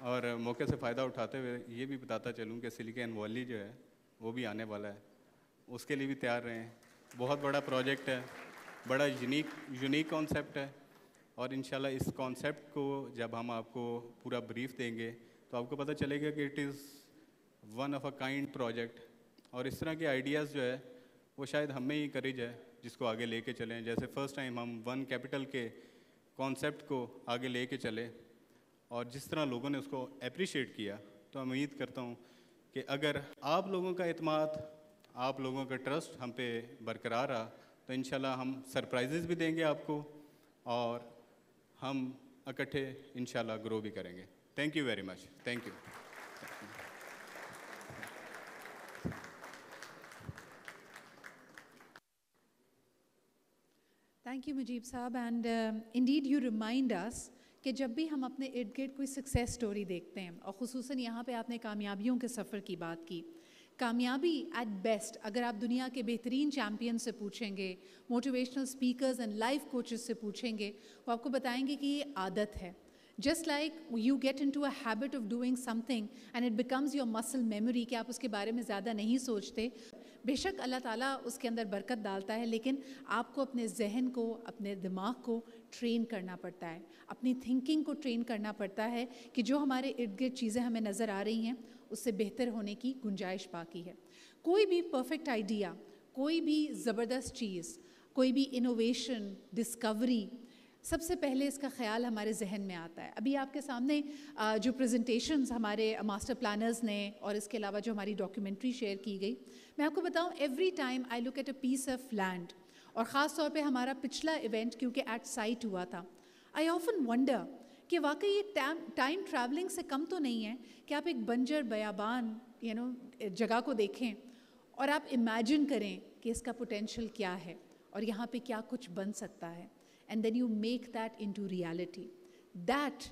और मौके से फ़ायदा उठाते हुए ये भी बताता चलूँ कि सिलिकॉन वैली जो है वो भी आने वाला है, उसके लिए भी तैयार रहें। बहुत बड़ा प्रोजेक्ट है, बड़ा यूनिक कॉन्सेप्ट है। और इंशाल्लाह इस कॉन्सेप्ट को जब हम आपको पूरा ब्रीफ देंगे तो आपको पता चलेगा कि it is one of a kind project. और इस तरह के आइडियाज़ जो है वो शायद हमें ही करेज है जिसको आगे लेके चलें। जैसे फ़र्स्ट टाइम हम वन कैपिटल के कॉन्सेप्ट को आगे लेके चले और जिस तरह लोगों ने उसको अप्रिशिएट किया, तो मैं उम्मीद करता हूँ कि अगर आप लोगों का एतमाद, आप लोगों का ट्रस्ट हम पे बरकरार रहा तो इंशाल्लाह हम सरप्राइजेज़ भी देंगे आपको और हम इकट्ठे इंशाल्लाह ग्रो भी करेंगे। Thank you very much. Thank you. Thank you Mujeeb साहब। And indeed you remind us कि जब भी हम अपने इर्द गिर्द कोई सक्सेस स्टोरी देखते हैं, और ख़ुसूसन यहाँ पे आपने कामयाबियों के सफ़र की बात की, कामयाबी एट बेस्ट अगर आप दुनिया के बेहतरीन चैम्पियन से पूछेंगे, motivational speakers and life coaches से पूछेंगे, वो आपको बताएंगे कि ये आदत है। Just like you get in to a habit of doing something and it becomes your muscle memory, कि आप उसके बारे में ज़्यादा नहीं सोचते। बेशक अल्लाह ताला उसके अंदर बरकत डालता है, लेकिन आपको अपने जहन को, अपने दिमाग को ट्रेन करना पड़ता है, अपनी थिंकिंग को ट्रेन करना पड़ता है कि जो हमारे इर्द गिर्द चीज़ें हमें नज़र आ रही हैं उससे बेहतर होने की गुंजाइश बाकी है। कोई भी परफेक्ट आइडिया, कोई भी ज़बरदस्त चीज़, कोई भी इनोवेशन, डिस्कवरी, सबसे पहले इसका ख़्याल हमारे जहन में आता है। अभी आपके सामने जो प्रेजेंटेशंस हमारे मास्टर प्लानर्स ने और इसके अलावा जो हमारी डॉक्यूमेंट्री शेयर की गई, मैं आपको बताऊं, every time I look at a piece of land, और ख़ास तौर पे हमारा पिछला इवेंट क्योंकि एट साइट हुआ था, आई ऑफन वंडर कि वाकई ये टाइम ट्रैवलिंग से कम तो नहीं है कि आप एक बंजर बयाबान जगह को देखें और आप इमेजिन करें कि इसका पोटेंशियल क्या है और यहाँ पे क्या कुछ बन सकता है, and then you make that into reality. That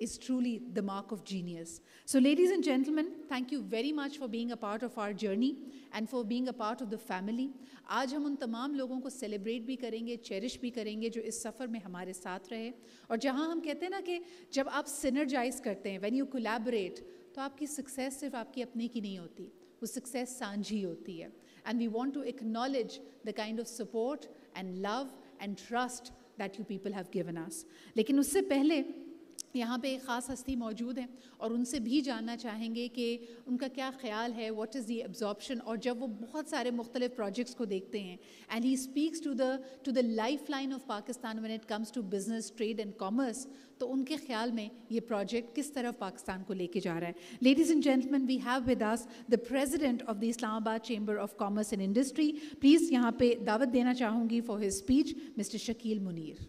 is truly the mark of genius. So ladies and gentlemen, thank you very much for being a part of our journey and for being a part of the family. आज हम उन तमाम लोगों को celebrate भी करेंगे, cherish भी करेंगे जो इस सफ़र में हमारे साथ रहे। और जहाँ हम कहते हैं ना कि जब आप सिनर्जाइज करते हैं, when you collaborate, तो आपकी सक्सेस सिर्फ आपकी अपनी की नहीं होती, वो सक्सेस सांझी होती है। And we want to acknowledge the kind of support and love and trust that you people have given us. लेकिन उससे पहले यहाँ पे एक ख़ास हस्ती मौजूद हैं और उनसे भी जानना चाहेंगे कि उनका क्या ख्याल है, व्हाट इज़ द एब्जॉर्प्शन, और जब वो बहुत सारे मुख्तलिफ प्रोजेक्ट्स को देखते हैं and he speaks to the lifeline of Pakistan when it comes to business, trade and commerce, तो उनके ख्याल में ये प्रोजेक्ट किस तरफ पाकिस्तान को लेके जा रहा है. Ladies and gentleman, we have with us the president of the Islamabad chamber of commerce and industry. Please यहाँ पे दावत देना चाहूँगी for his speech mister Shakeel Munir.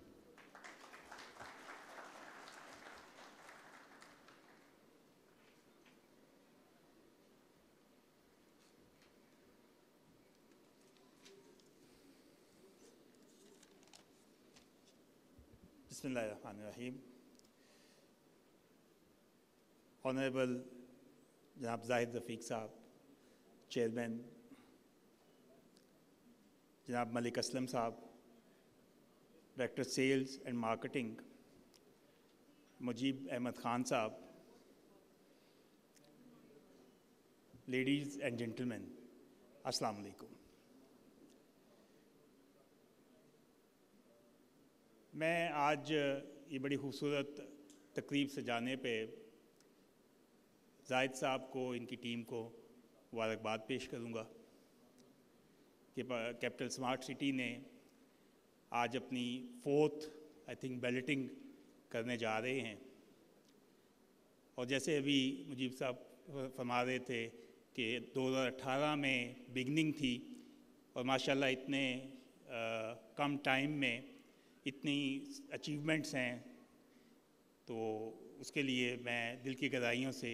बिस्मिल्लाहिर्रहमानिर्रहीम. ऑनरेबल जनाब जाहिद रफ़ीक साहब, चेयरमैन, जनाब मलिक असलम साहब, director sales and marketing, Mujeeb Ahmed Khan साहब, लेडीज़ एंड जेंटलमैन, अस्सलाम वालेकुम. मैं आज ये बड़ी खूबसूरत तकरीब सजाने पे जाहिद साहब को, इनकी टीम को मुबारकबाद पेश करूँगा कि कैपिटल स्मार्ट सिटी ने आज अपनी 4th आई थिंक बैलेटिंग करने जा रहे हैं. और जैसे अभी मुजीब साहब फरमा रहे थे कि 2018 में बिगनिंग थी और माशाल्लाह इतने कम टाइम में इतनी अचीवमेंट्स हैं, तो उसके लिए मैं दिल की गहराइयों से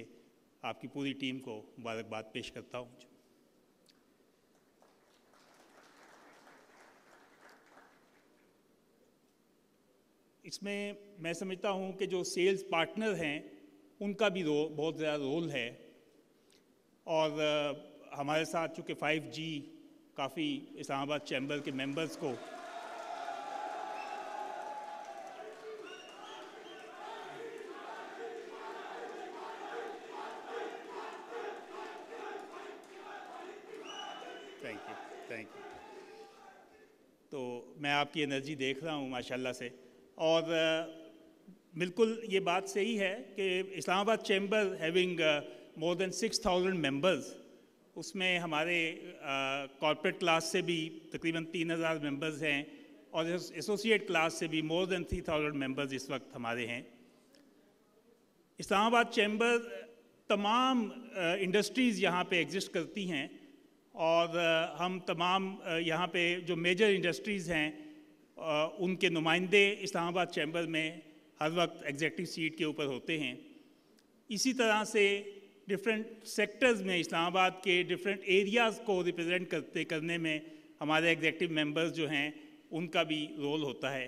आपकी पूरी टीम को मुबारकबाद पेश करता हूँ. इसमें मैं समझता हूँ कि जो सेल्स पार्टनर हैं उनका भी बहुत ज़्यादा रोल है. और हमारे साथ चूँकि 5G काफ़ी इस्लामाबाद चैम्बर के मेंबर्स को थैंक यू. तो मैं आपकी एनर्जी देख रहा हूँ माशाल्लाह से. और बिल्कुल ये बात सही है कि Islamabad chamber having more than 6,000 members, उसमें हमारे कॉर्पोरेट क्लास से भी तकरीबन 3,000 मेंबर्स हैं और एसोसिएट क्लास से भी मोर देन 3,000 मेंबर्स इस वक्त हमारे हैं. इस्लामाबाद चैम्बर तमाम इंडस्ट्रीज़ यहाँ पे एग्जिस्ट करती हैं और हम तमाम यहाँ पे जो मेजर इंडस्ट्रीज़ हैं उनके नुमाइंदे इस्लामाबाद चैम्बर में हर वक्त एग्जेक्टिव सीट के ऊपर होते हैं. इसी तरह से डिफरेंट सेक्टर्स में इस्लामाबाद के डिफरेंट एरियाज़ को रिप्रेजेंट करने में हमारे एग्जेक्टिव मेंबर्स जो हैं उनका भी रोल होता है.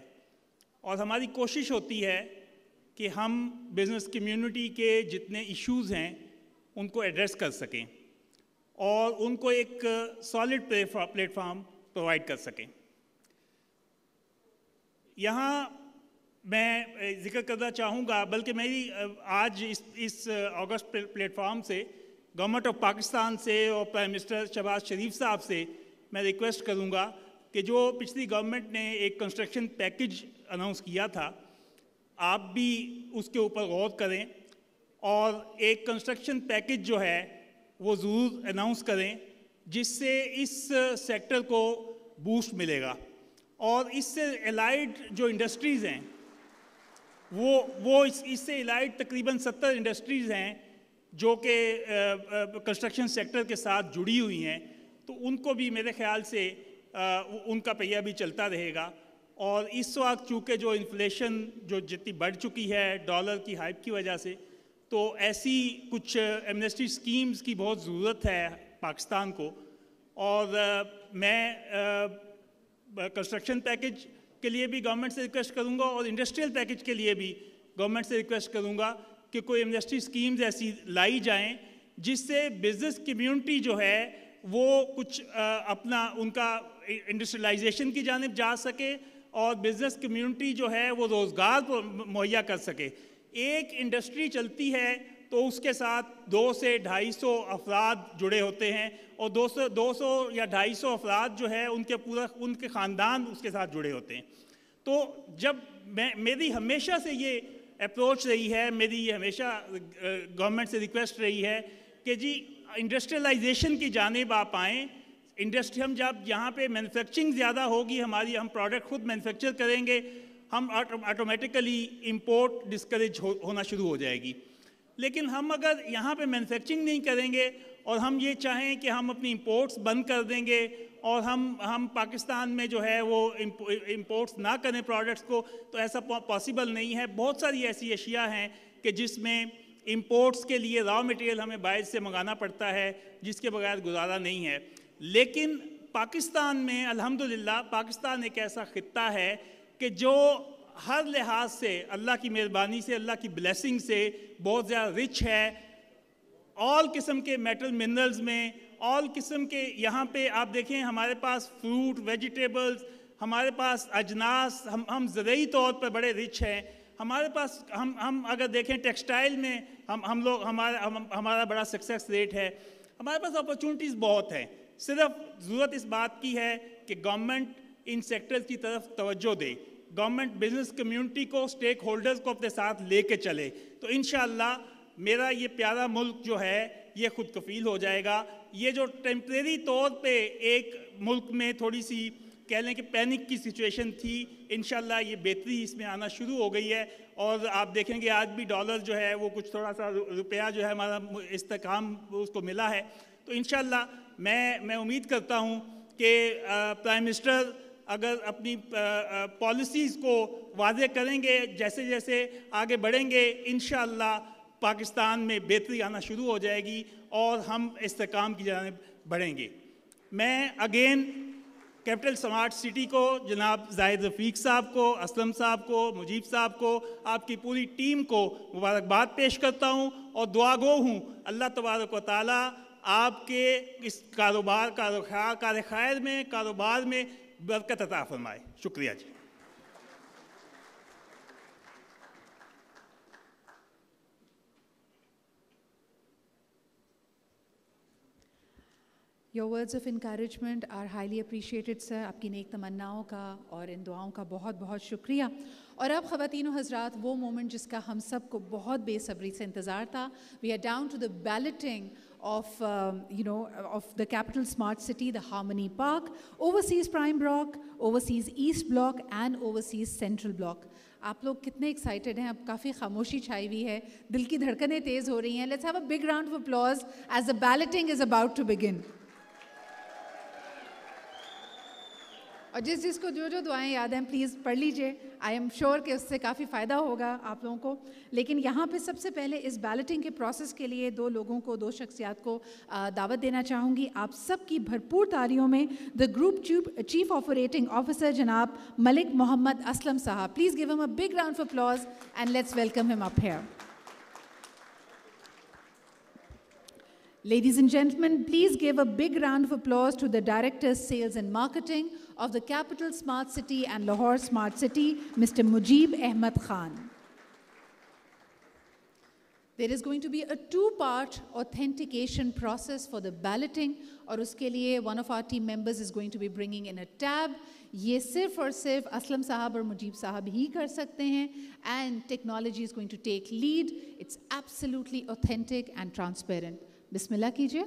और हमारी कोशिश होती है कि हम बिज़नेस कम्युनिटी के जितने इश्यूज़ हैं उनको एड्रेस कर सकें और उनको एक सॉलिड प्लेटफॉर्म प्रोवाइड कर सकें. यहाँ मैं जिक्र करना चाहूँगा, बल्कि मेरी आज इस ऑगस्ट प्लेटफॉर्म से गवर्नमेंट ऑफ पाकिस्तान से और प्राइम मिनिस्टर शहबाज शरीफ साहब से मैं रिक्वेस्ट करूँगा कि जो पिछली गवर्नमेंट ने एक कंस्ट्रक्शन पैकेज अनाउंस किया था, आप भी उसके ऊपर गौर करें और एक कंस्ट्रक्शन पैकेज जो है वो ज़रूर अनाउंस करें जिससे इस सेक्टर को बूस्ट मिलेगा. और इससे एलाइड जो इंडस्ट्रीज़ हैं वो इससे एलाइड तकरीबन 70 इंडस्ट्रीज़ हैं जो कि कंस्ट्रक्शन सेक्टर के साथ जुड़ी हुई हैं, तो उनको भी मेरे ख़्याल से उनका पहिया भी चलता रहेगा. और इस वक्त चूँकि जो इन्फ्लेशन जो जितनी बढ़ चुकी है डॉलर की हाइप की वजह से, तो ऐसी कुछ एमनेस्टी स्कीम्स की बहुत ज़रूरत है पाकिस्तान को. और मैं कंस्ट्रक्शन पैकेज के लिए भी गवर्नमेंट से रिक्वेस्ट करूंगा और इंडस्ट्रियल पैकेज के लिए भी गवर्नमेंट से रिक्वेस्ट करूंगा कि कोई एमनेस्टी स्कीम्स ऐसी लाई जाएं जिससे बिज़नेस कम्युनिटी जो है वो कुछ अपना उनका इंडस्ट्रियलाइजेशन की जानिब जा सके और बिज़नेस कम्युनिटी जो है वो रोज़गार मुहैया कर सके. एक इंडस्ट्री चलती है तो उसके साथ 2 से 250 अफराद जुड़े होते हैं और 200 या 250 अफराद जो है उनके ख़ानदान उसके साथ जुड़े होते हैं। तो जब मेरी हमेशा से ये अप्रोच रही है, मेरी ये हमेशा गवर्नमेंट से रिक्वेस्ट रही है कि जी इंडस्ट्रियलाइजेशन की जानिब आप आएँ। हम जब यहाँ पे मैन्युफैक्चरिंग ज़्यादा होगी, हम प्रोडक्ट खुद मैन्युफैक्चर करेंगे, हम ऑटोमेटिकली इंपोर्ट डिस्करेज होना शुरू हो जाएगी। लेकिन हम अगर यहाँ पे मैन्युफैक्चरिंग नहीं करेंगे और हम ये चाहें कि हम अपनी इंपोर्ट्स बंद कर देंगे और हम पाकिस्तान में जो है वो इंपोर्ट्स ना करें प्रोडक्ट्स को, तो ऐसा पॉसिबल नहीं है। बहुत सारी ऐसी अशिया हैं कि जिसमें इंपोर्ट्स के लिए रॉ मटेरियल हमें बाहर से मंगाना पड़ता है, जिसके बगैर गुजारा नहीं है। लेकिन पाकिस्तान में अल्हम्दुलिल्लाह पाकिस्तान एक ऐसा खित्ता है कि जो हर लिहाज से अल्लाह की मेहरबानी से, अल्लाह की ब्लेसिंग से बहुत ज़्यादा रिच है। ऑल किस्म के मेटल मिनरल्स में, ऑल किस्म के यहाँ पे आप देखें हमारे पास फ्रूट, वेजिटेबल्स, हमारे पास अजनास, हम ज़रूरी तौर पर बड़े रिच हैं। हमारे पास हम अगर देखें टेक्सटाइल में हमारा बड़ा सक्सेस रेट है। हमारे पास अपॉर्चुनिटीज़ बहुत हैं। सिर्फ ज़रूरत इस बात की है कि गवर्नमेंट इन सेक्टर्स की तरफ तवज्जो दे, गवर्नमेंट बिजनेस कम्युनिटी को, स्टेक होल्डर्स को अपने साथ लेके चले, तो इंशाअल्लाह मेरा ये प्यारा मुल्क जो है ये खुद कफील हो जाएगा। ये जो टेम्परेरी तौर पे एक मुल्क में थोड़ी सी कह लें कि पैनिक की सिचुएशन थी, इंशाअल्लाह ये बेहतरी इसमें आना शुरू हो गई है। और आप देखेंगे आज भी डॉलर जो है वो कुछ थोड़ा सा रुपया जो है हमारा इस्तेकाम उसको मिला है। तो इंशाअल्लाह मैं उम्मीद करता हूँ कि प्राइम मिनिस्टर अगर अपनी पॉलिसीज़ को वाज़े करेंगे, जैसे जैसे आगे बढ़ेंगे, इंशाअल्लाह पाकिस्तान में बेहतरी आना शुरू हो जाएगी और हम इस्तेकाम की जानिब बढ़ेंगे। मैं अगेन कैपिटल स्मार्ट सिटी को, जनाब जाहिद रफ़ीक साहब को, असलम साहब को, मुजीब साहब को, आपकी पूरी टीम को मुबारकबाद पेश करता हूँ और दुआ गो हूँ अल्लाह तबारक व तआला आपके इस कारोबार में बरकत अता फरमाए। शुक्रिया जी। Your words of encouragement are highly appreciated, sir. आपकी नेक तमन्नाओं का और इन दुआओं का बहुत बहुत शुक्रिया। और अब ख़वातीन व हज़रात, वो मोमेंट जिसका हम सब को बहुत बेसब्री से इंतज़ार था। We are down to the balloting of the capital smart city, the Harmony Park, overseas prime block, overseas east block and overseas central block. आप लोग कितने एक्साइटेड हैं? अब काफ़ी खामोशी छाई हुई है, दिल की धड़कनें तेज़ हो रही हैं। Let's have a big round of applause as the balloting is about to begin. और जिसको जो दुआएं याद हैं प्लीज़ पढ़ लीजिए। आई एम श्योर कि उससे काफ़ी फ़ायदा होगा आप लोगों को। लेकिन यहाँ पे सबसे पहले इस बैलेटिंग के प्रोसेस के लिए दो शख्सियात को दावत देना चाहूँगी। आप सब की भरपूर तालियों में the group chief operating officer जनाब मलिक मोहम्मद असलम साहब, please give him a big round of applause and let's welcome him up here. Ladies and gentlemen, please give a big round of applause to the Director Sales and Marketing of the Capital Smart City and Lahore Smart City, Mr. Mujib Ahmed Khan. There is going to be a two-part authentication process for the balloting, और उसके लिए one of our team members is going to be bringing in a tab. ये सिर्फ और सिर्फ असलम साहब और मुजीब साहब ही कर सकते हैं, and technology is going to take lead. It's absolutely authentic and transparent. बिस्मिल्लाह कीजिए।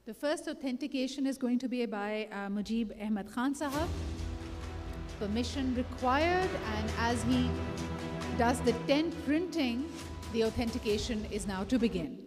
The first authentication is going to be by Mujib Ahmed Khan Sahab. Permission required, and as he does the 10 printing, the authentication is now to begin.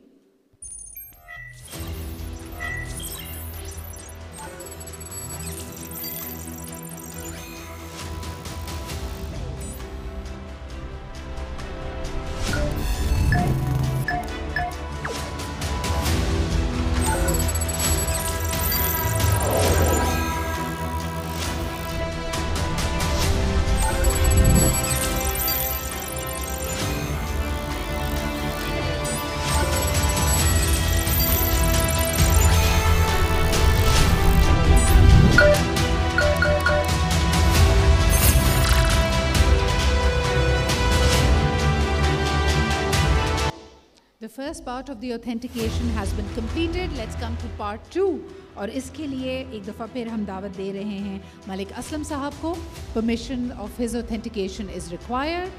The first part of the authentication has been completed. Let's come to part 2. और इसके लिए एक दफ़ा फिर हम दावत दे रहे हैं मलिक असलम साहब को. Permission of his authentication is required.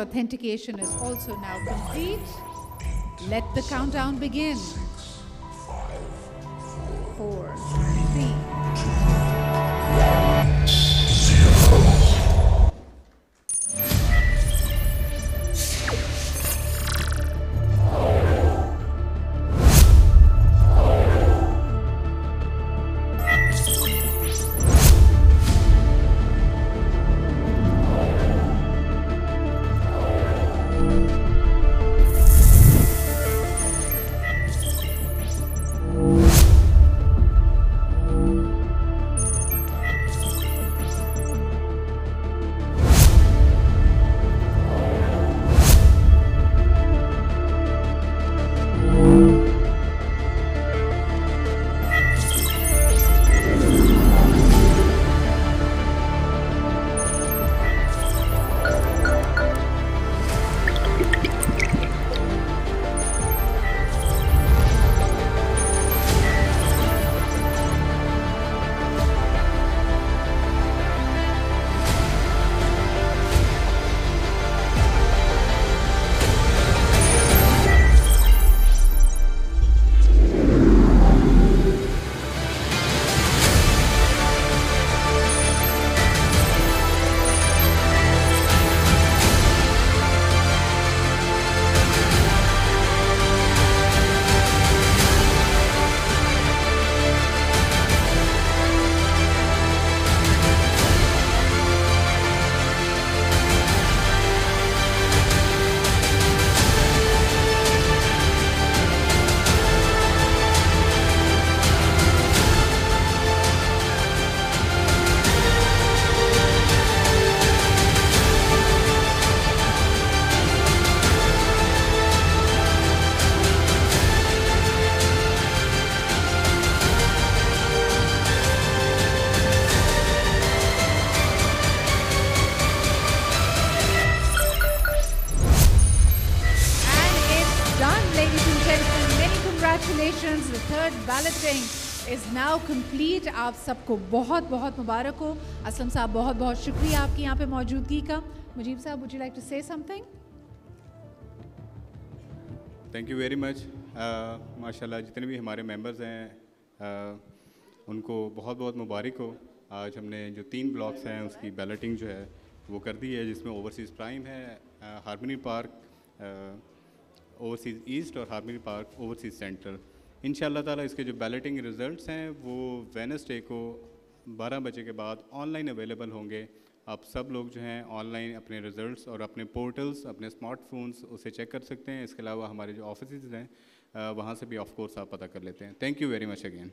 Authentication is also now complete. Let the countdown begin. 4, 3, 0. Congratulations, the third balloting is now complete. आप सबको बहुत बहुत मुबारक हो. असलम साहब बहुत बहुत शुक्रिया आपकी यहाँ पे मौजूदगी का. मुजीब साहब, would you like to say something? Thank you very much. माशाल्लाह जितने भी हमारे मेंबर्स हैं उनको बहुत बहुत मुबारक हो. आज हमने जो 3 ब्लॉक्स हैं उसकी बैलेटिंग जो है वो कर दी है, जिसमें ओवरसीज़ प्राइम है, हार्मनी पार्क ओवरसीज़ ईस्ट और हार्मनी पार्क ओवरसीज़ सेंटर. इंशाल्लाह ताला इसके जो बैलेटिंग रिज़ल्ट्स हैं वो वेडनेसडे को 12 बजे के बाद ऑनलाइन अवेलेबल होंगे. आप सब लोग जो हैं ऑनलाइन अपने रिज़ल्ट्स और अपने पोर्टल्स, अपने स्मार्टफोन्स उसे चेक कर सकते हैं. इसके अलावा हमारे जो ऑफिसेज़ हैं वहाँ से भी ऑफ कोर्स आप पता कर लेते हैं. Thank you very much again.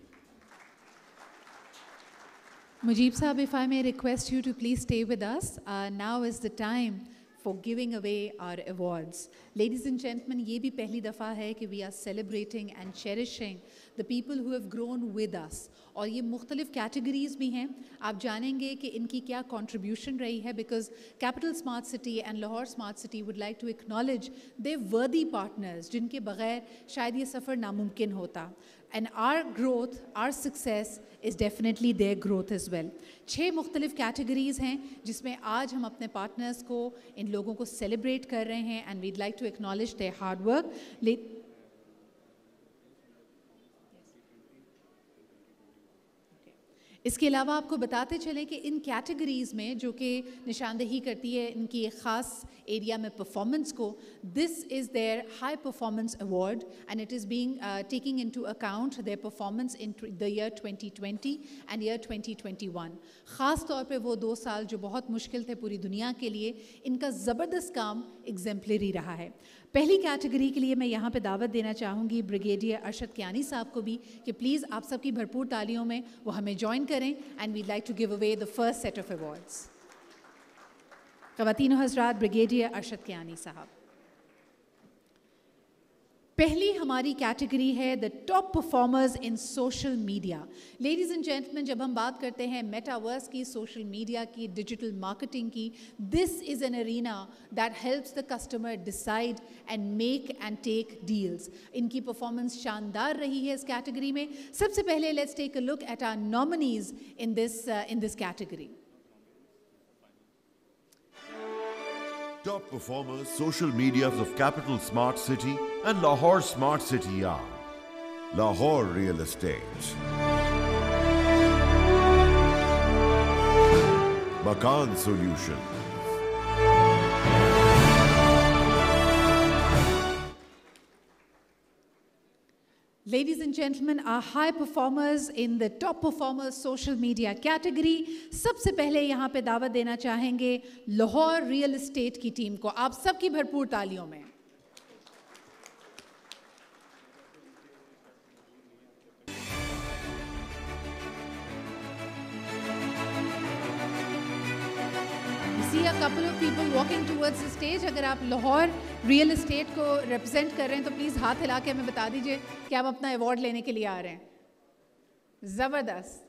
Mujib Sahab, if I may request you to please stay with us. Now is the time for giving away our awards. Ladies and gentlemen, ये भी पहली दफ़ा है कि we are celebrating and cherishing the people who have grown with us. और ये मुख्तलिफ categories भी हैं. आप जानेंगे कि इनकी क्या contribution रही है, because Capital Smart City and Lahore Smart City would like to acknowledge their worthy partners जिनके बगैर शायद ये सफ़र नामुमकिन होता. And our growth, our success is definitely their growth as well. 6 मुख्तलिफ categories हैं जिसमें आज हम अपने partners को, इन लोगों को celebrate कर रहे हैं, and we'd like to acknowledge their hard work. اس کے علاوہ آپ کو بتاتے چلیں کہ ان کیٹیگریز میں جو کہ نشاندہی کرتی ہے ان کی ایک خاص ایریا میں پرفارمنس کو, دس is there high performance award and it is being taking in to account their performance in the year 2020 and year 2021. خاص طور پہ وہ 2 سال جو بہت مشکل تھے پوری دنیا کے لیے, ان کا زبردست کام ایگزمپلری رہا ہے. پہلی کیٹیگری کے لیے میں یہاں پہ دعوت دینا چاہوں گی بریگیڈیئر ارشد کیانی صاحب کو بھی کہ پلیز آپ سب کی بھرپور تالیوں میں وہ ہمیں جوائن کریں and we'd like to give away the first set of awards. خواتین و حضرات, بریگیڈیئر ارشد کیانی صاحب. پہلی ہماری کیٹیگری ہے the top performers in social media. Ladies and gentlemen, جب ہم بات کرتے ہیں میٹاورس کی, سوشل میڈیا کی, ڈیجیٹل مارکیٹنگ کی, this is an arena that helps the customer decide and make and take deals. ان کی پرفارمنس شاندار رہی ہے اس کیٹیگری میں. سب سے پہلے let's take a look at our nominees in this category. Top performers social medias of Capital Smart City and Lahore Smart City are Lahore Real Estate, Makaan Solutions, Ladies and gentlemen, our high performers in the top performers social media category. سب سے پہلے یہاں پہ دعوت دینا چاہیں گے Lahore real estate کی team کو. آپ سب کی بھرپور تالیوں میں. See a couple of people walking towards the stage. اگر آپ لاہور ریئل اسٹیٹ کو ریپرزینٹ کر رہے ہیں تو پلیز ہاتھ ہلا کے ہمیں بتا دیجئے کہ آپ اپنا ایوارڈ لینے کے لیے آ رہے ہیں. زبردست.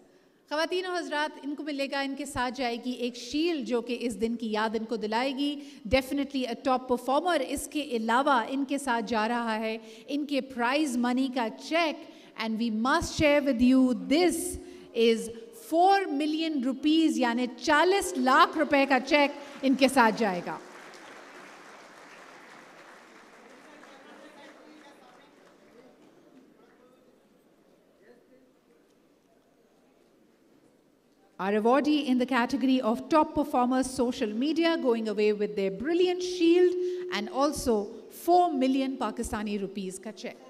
خواتین و حضرات, ان کو ملے گا, ان کے ساتھ جائے گی ایک شیلڈ جو کہ اس دن کی یاد ان کو دلائے گی. Definitely a top performer. اس کے علاوہ ان کے ساتھ جا رہا ہے ان کے پرائز منی کا cheque, and we must share with you, this is 4 million rupees, یعنی 40 لاکھ روپے کا چیک ان کے ساتھ جائے گا. Our awardee in the category of top performers social media going away with their brilliant shield and also 4 million Pakistani rupees ka check.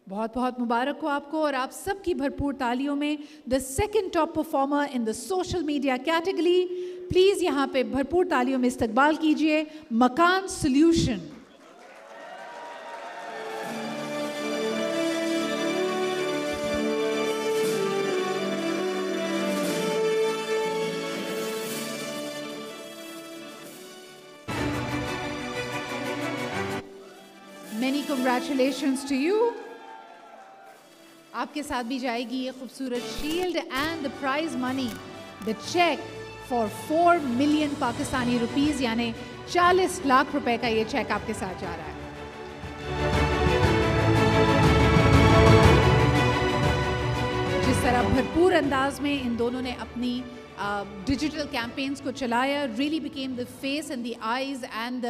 بہت بہت مبارک ہو آپ کو اور آپ سب کی بھرپور تالیوں میں. The second top performer in the social media category, please یہاں پہ بھرپور تالیوں میں استقبال کیجئے مکان solution. Many congratulations to you. آپ کے ساتھ بھی جائے گی یہ خوبصورت shield and the prize money, the check for 4 million Pakistani rupees, یعنی 40 لاکھ روپے کا یہ چیک آپ کے ساتھ جا رہا ہے. جس طرح بھرپور انداز میں ان دونوں نے اپنی ڈیجیٹل کیمپینز کو چلایا, really became the face and the eyes and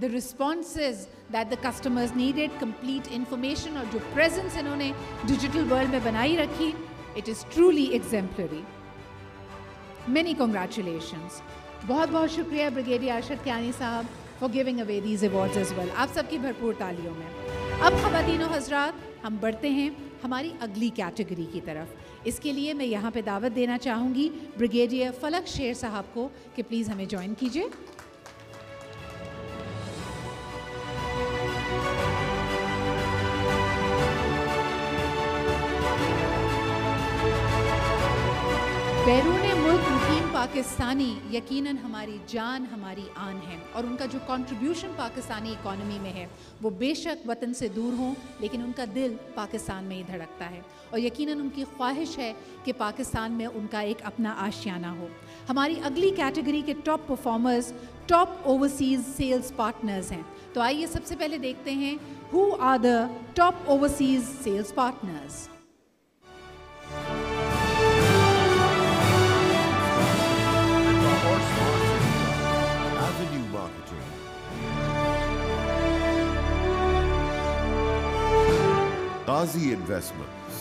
the responses that the customers needed, complete information اور جو presence انہوں نے digital world میں بنائی رکھی, it is truly exemplary. Many congratulations. بہت بہت شکریہ بریگیڈیئر ارشد کیانی صاحب for giving away these awards as well. آپ سب کی بھرپور تالیوں میں. اب خواتین و حضرات, ہم بڑھتے ہیں ہماری اگلی کیٹیگری کی طرف. اس کے لیے میں یہاں پہ دعوت دینا چاہوں گی بریگیڈیئر فلک شیر صاحب کو کہ پلیز ہمیں جوائن کیجیے. بیرون ملک مقیم پاکستانی یقیناً ہماری جان ہماری آن ہے, اور ان کا جو کنٹریبیوشن پاکستانی اکانومی میں ہے وہ بے شک وطن سے دور ہوں, لیکن ان کا دل پاکستان میں ہی دھڑکتا ہے, اور یقیناً ان کی خواہش ہے کہ پاکستان میں ان کا ایک اپنا آشیانہ ہو. ہماری اگلی کیٹیگری کے top performers top overseas sales partners ہیں. تو آئیے سب سے پہلے دیکھتے ہیں who are the top overseas sales partners. Qazi Investments.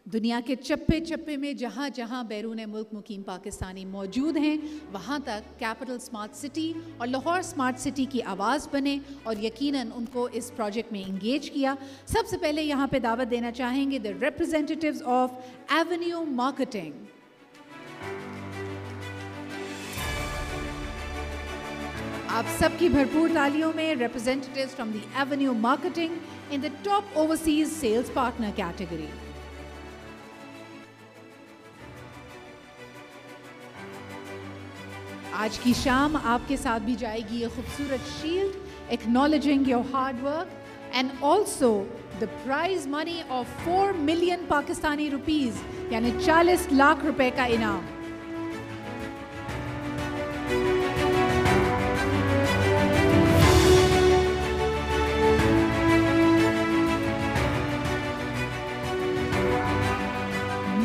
दुनिया के चप्पे चप्पे में जहाँ जहाँ बैरून मुल्क मुकीम पाकिस्तानी मौजूद हैं, वहाँ तक कैपिटल स्मार्ट सिटी और लाहौर स्मार्ट सिटी की आवाज़ बने और यकीनन उनको इस प्रोजेक्ट में इंगेज किया। सबसे पहले यहाँ पे दावत देना चाहेंगे the representatives of Avenue Marketing. आप सबकी भरपूर तालियों में representatives from the Avenue Marketing in the top overseas sales partner category. आज की शाम आपके साथ भी जाएगी ये खूबसूरत shield acknowledging your hard work and also the prize money of 4 million Pakistani rupees यानी 40 लाख रुपए का इनाम।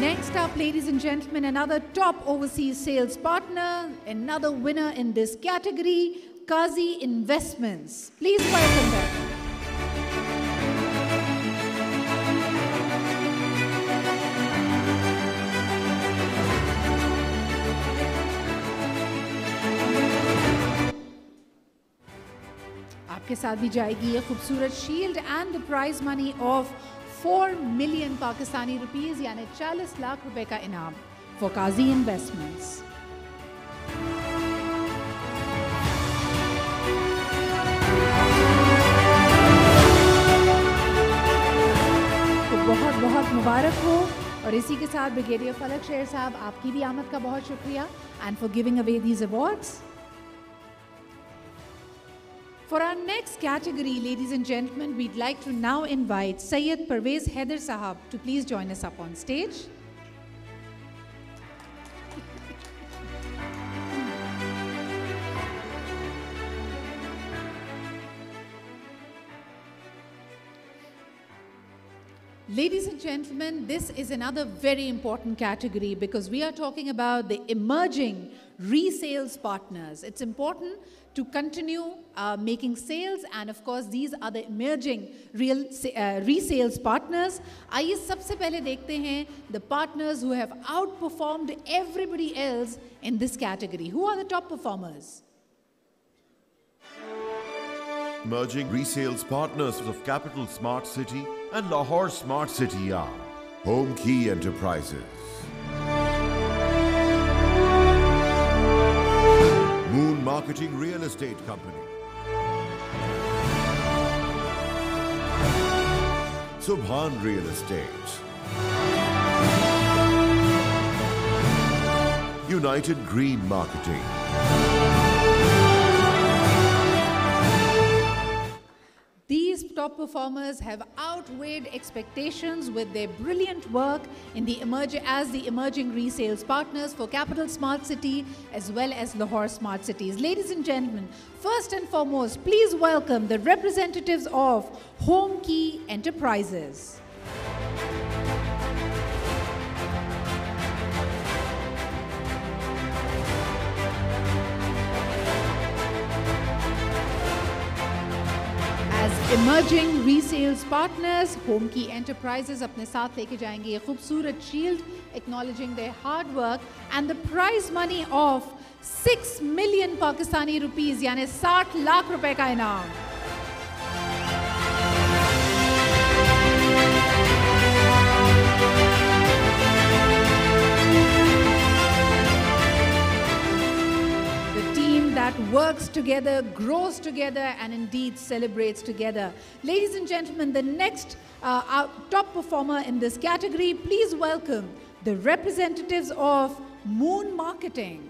Next up, ladies and gentlemen, another top overseas sales partner, another winner in this category, Qazi Investments. Please welcome them. आपके साथ भी जाएगी ये खूबसूरत shield and the prize money of 4 million Pakistani rupees यानी 40 लाख रुपए का इनाम फॉर काजी इन्वेस्टमेंट्स। तो बहुत बहुत मुबारक हो और इसी के साथ ब्रिगेडियर फलक शेर साहब आपकी भी आमद का बहुत शुक्रिया and for giving away these awards. For our next category, ladies and gentlemen, we'd like to now invite Sayyid Parvez Haider Sahab to please join us up on stage. Ladies and gentlemen, this is another very important category because we are talking about the emerging resales partners. It's important to continue making sales and of course these are the emerging resales partners. आइए सबसे पहले देखते हैं the partners who have outperformed everybody else in this category. Who are the top performers? Emerging resales partners of Capital Smart City and Lahore Smart City are Home Key Enterprises, Moon Marketing Real Estate Company, Subhan Real Estate, United Green Marketing, These top performers have outweighed expectations with their brilliant work in the emerging resales partners for Capital Smart City as well as Lahore Smart Cities. Ladies and gentlemen, first and foremost, please welcome the representatives of Home Key Enterprises. Emerging resales partners, Home Key Enterprises अपने साथ लेके जाएंगे ये खूबसूरत shield acknowledging their hard work and the prize money of 6 million Pakistani rupees यानी 60 लाख रुपए का इनाम। That works together, grows together, and indeed celebrates together. Ladies and gentlemen, the next top performer in this category, please welcome the representatives of Moon Marketing.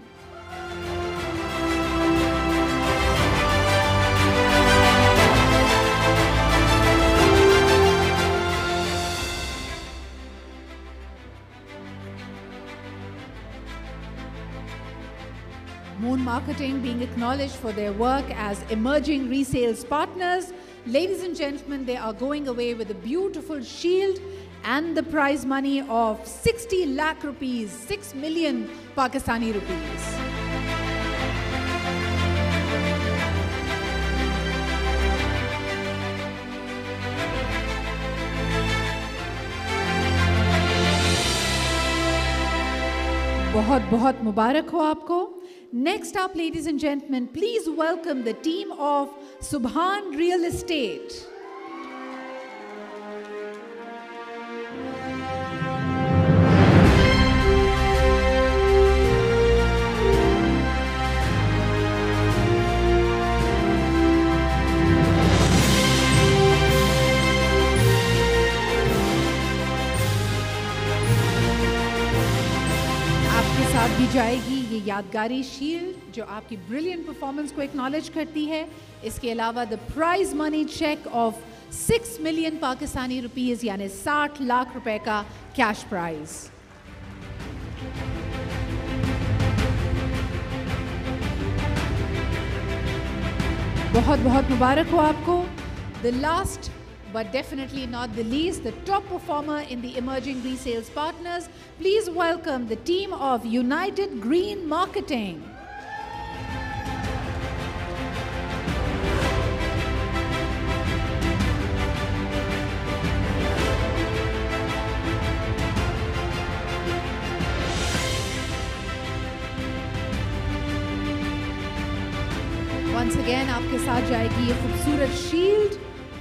Moon Marketing being acknowledged for their work as emerging resales partners. Ladies and gentlemen, they are going away with a beautiful shield and the prize money of 60 lakh rupees, 6 million Pakistani rupees. बहुत बहुत मुबारक हो आपको. Next up, ladies and gentlemen, please welcome the team of Subhan Real Estate. साथ भी जाएगी ये यादगारी shield जो आपकी ब्रिलियंट परफॉर्मेंस को एक्नॉलेज करती है. इसके अलावा the prize money cheque of 6 million Pakistani rupees यानी 60 लाख रुपए का कैश प्राइज. बहुत बहुत मुबारक हो आपको. The last but definitely not the least, the top performer in the emerging resales partners. Please welcome the team of United Green Marketing. Once again, आपके साथ जाएगी ये खूबसूरत shield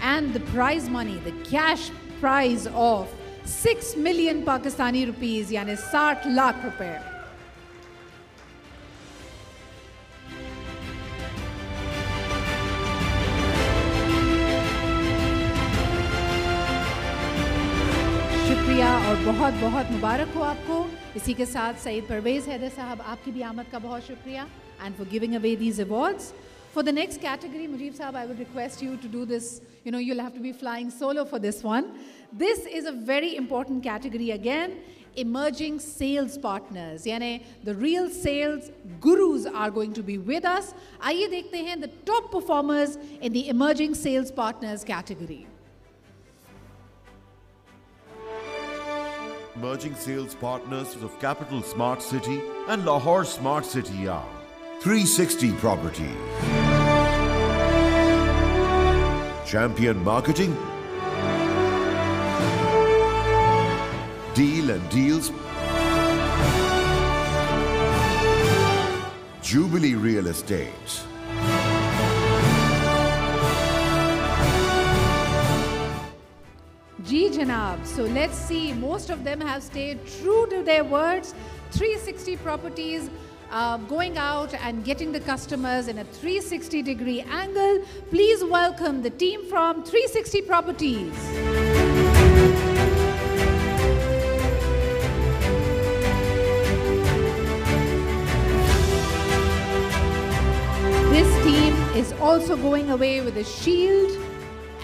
and the prize money, the cash prize of 6 million Pakistani rupees, यानी 60 लाख रुपए. शुक्रिया और बहुत बहुत मुबारक हो आपको. इसी के साथ सईद परवेज हैदर साहब, आपकी भी आमद का बहुत शुक्रिया and for giving away these awards. For the next category, Mujib Saab, I would request you to do this. You know, you'll have to be flying solo for this one. This is a very important category again, emerging sales partners. Yani, the real sales gurus are going to be with us. Aaiye dekhte hain the top performers in the emerging sales partners category. Emerging sales partners of Capital Smart City and Lahore Smart City are 360 Property, Champion Marketing, Deal and Deals, Jubilee Real Estate. Ji Janab. So let's see, most of them have stayed true to their words. 360 Properties going out and getting the customers in a 360-degree angle. Please welcome the team from 360 Properties. This team is also going away with a shield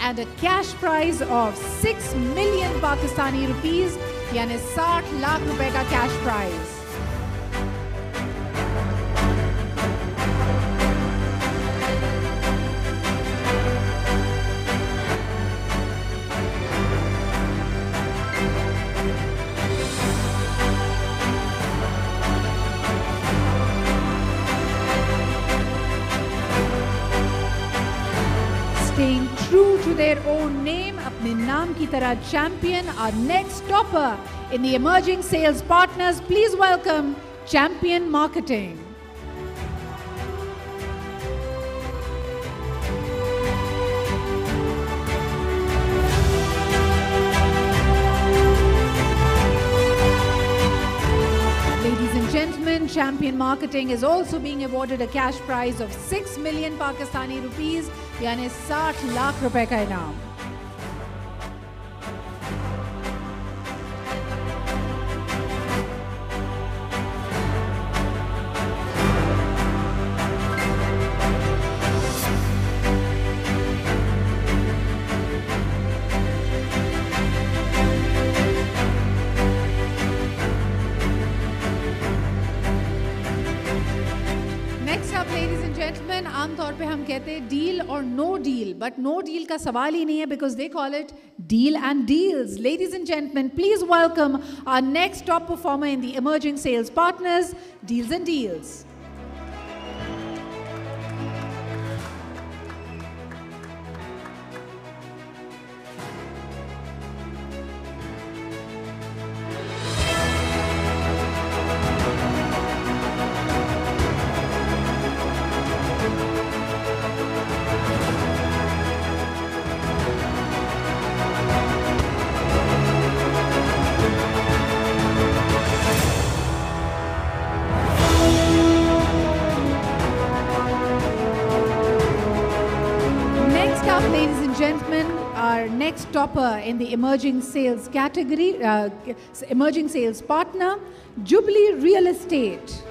and a cash prize of 6 million Pakistani rupees, यानी 60 लाख रुपए का cash prize. Staying true to their own name, अपने नाम की तरह champion, our next topper in the emerging sales partners. Please welcome Champion Marketing. Gentlemen, Champion Marketing is also being awarded a cash prize of 6 million Pakistani rupees, यानी 60 लाख रुपए का इनाम. आमतौर पे हम कहते हैं डील और no deal, but no deal का सवाल ही नहीं है because they call it deal and deals. Ladies and gentleman, please welcome our next top performer in the emerging sales partners, Deals and Deals. our next topper in the emerging sales category, emerging sales partner, Jubilee Real Estate.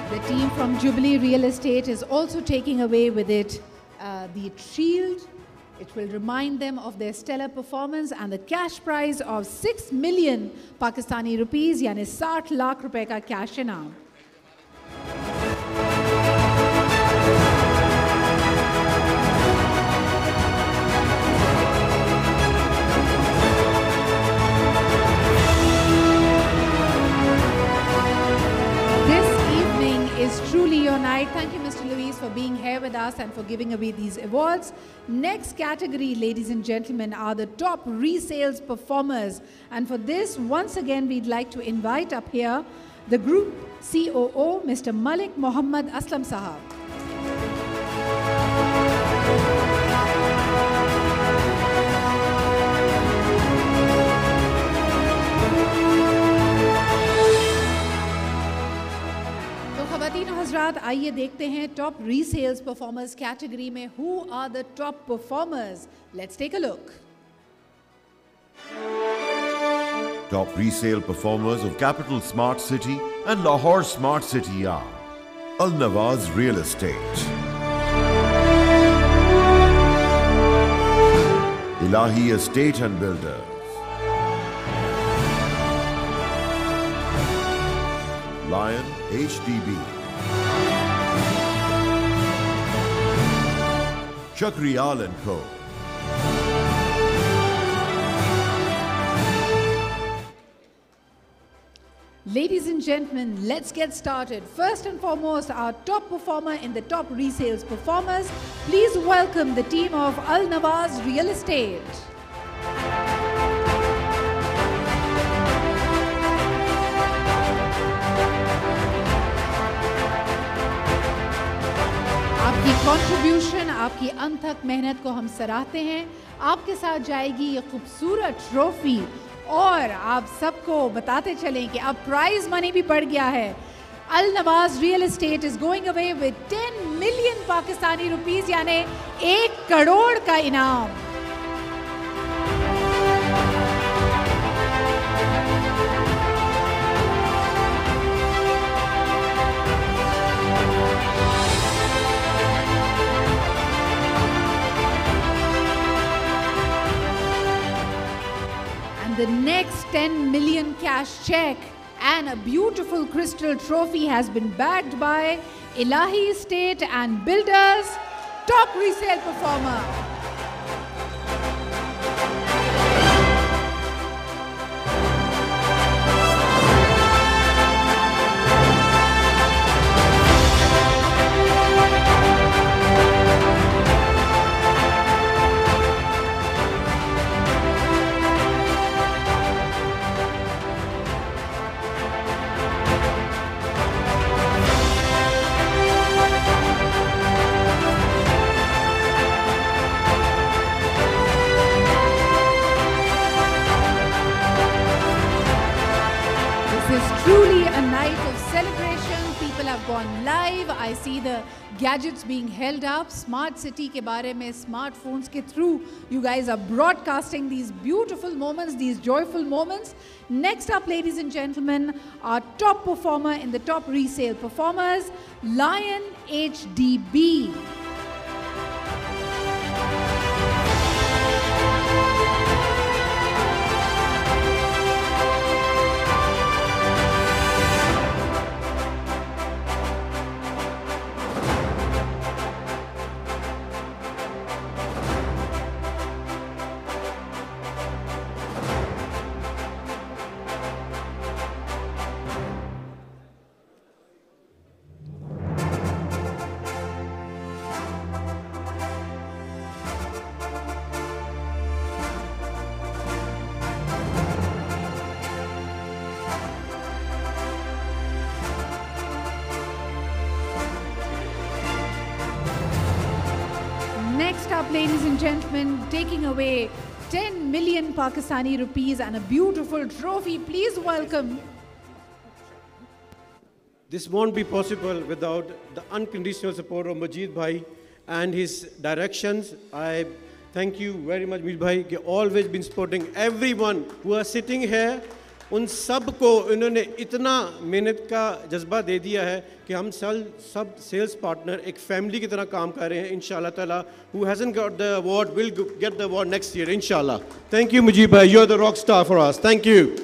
The team from Jubilee Real Estate is also taking away with it the shield. It will remind them of their stellar performance and the cash prize of 6 million Pakistani rupees, यानी 60 लाख रुपए का cash इनाम. Is truly your night. Thank you, Mr. Luis, for being here with us and for giving away these awards. Next category, ladies and gentlemen, are the top resales performers. And for this, once again, we'd like to invite up here the group COO, Mr. Malik Mohammad Aslam Sahab. खवातीन हजरात, आइए देखते हैं top resales performers category में who are the top performers. Let's take a look. Top resale performers of Capital Smart City and Lahore Smart City are Al Nawaz Real Estate, Ilahi Estate and Builders, Lion HDB, Chakriyal & Co, Ladies and gentlemen, let's get started. First and foremost, our top performer in the top resales performers. Please welcome the team of Al Nawaz Real Estate. आपकी contribution, आपकी अनथक मेहनत को हम सराहते हैं. आपके साथ जाएगी ये खूबसूरत ट्रॉफी और आप सबको बताते चलें कि अब प्राइज मनी भी बढ़ गया है. Al Nawaz real estate is going away with 10 million Pakistani rupees, यानी 1 करोड़ का इनाम. The next 10 million cash check and a beautiful crystal trophy has been bagged by Ilahi Estate and Builders, top resale performer. Gone live. I see the gadgets being held up. Smart City के बारे में smartphones के through you guys are broadcasting these beautiful moments, these joyful moments. Next up, ladies and gentlemen, our top performer in the top resale performers, Lion HDB. taking away 10 million Pakistani rupees and a beautiful trophy. Please welcome. This won't be possible without the unconditional support of Majid Bhai and his directions. I thank you very much, Majid Bhai, कि always been supporting everyone who are sitting here. उन सब को इन्होंने इतना मेहनत का जज्बा दे दिया है कि हम सब सेल्स पार्टनर एक फैमिली की तरह काम कर रहे हैं इंशाल्लाह ताला. Who hasn't got the award will get the award next year inshallah. Thank you Majid Bhai, you're the rock star for us. Thank you.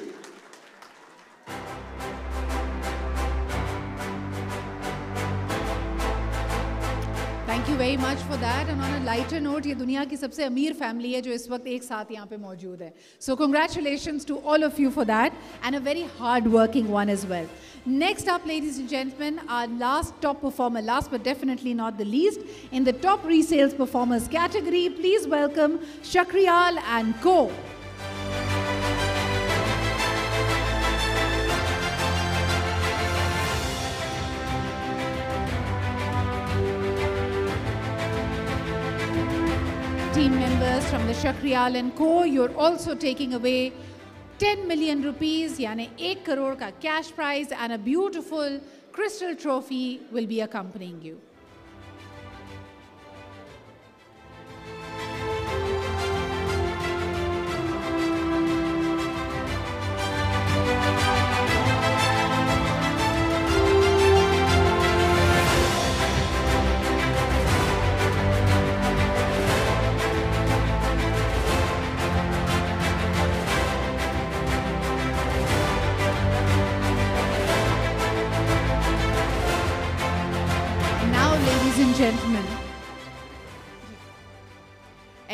Thank you very much for that. And on a lighter note, ये दुनिया की सबसे अमीर family है जो इस वक्त एक साथ यहाँ पे मौजूद है. So congratulations to all of you for that, and a very hard-working one as well. Next up, ladies and gentlemen, our last top performer, last but definitely not the least, in the top resales performers category, please welcome Shakriyal and Co. Team members from the Shakriyal and Co, you're also taking away 10 million rupees, यानी 1 करोड़ का cash prize, and a beautiful crystal trophy will be accompanying you.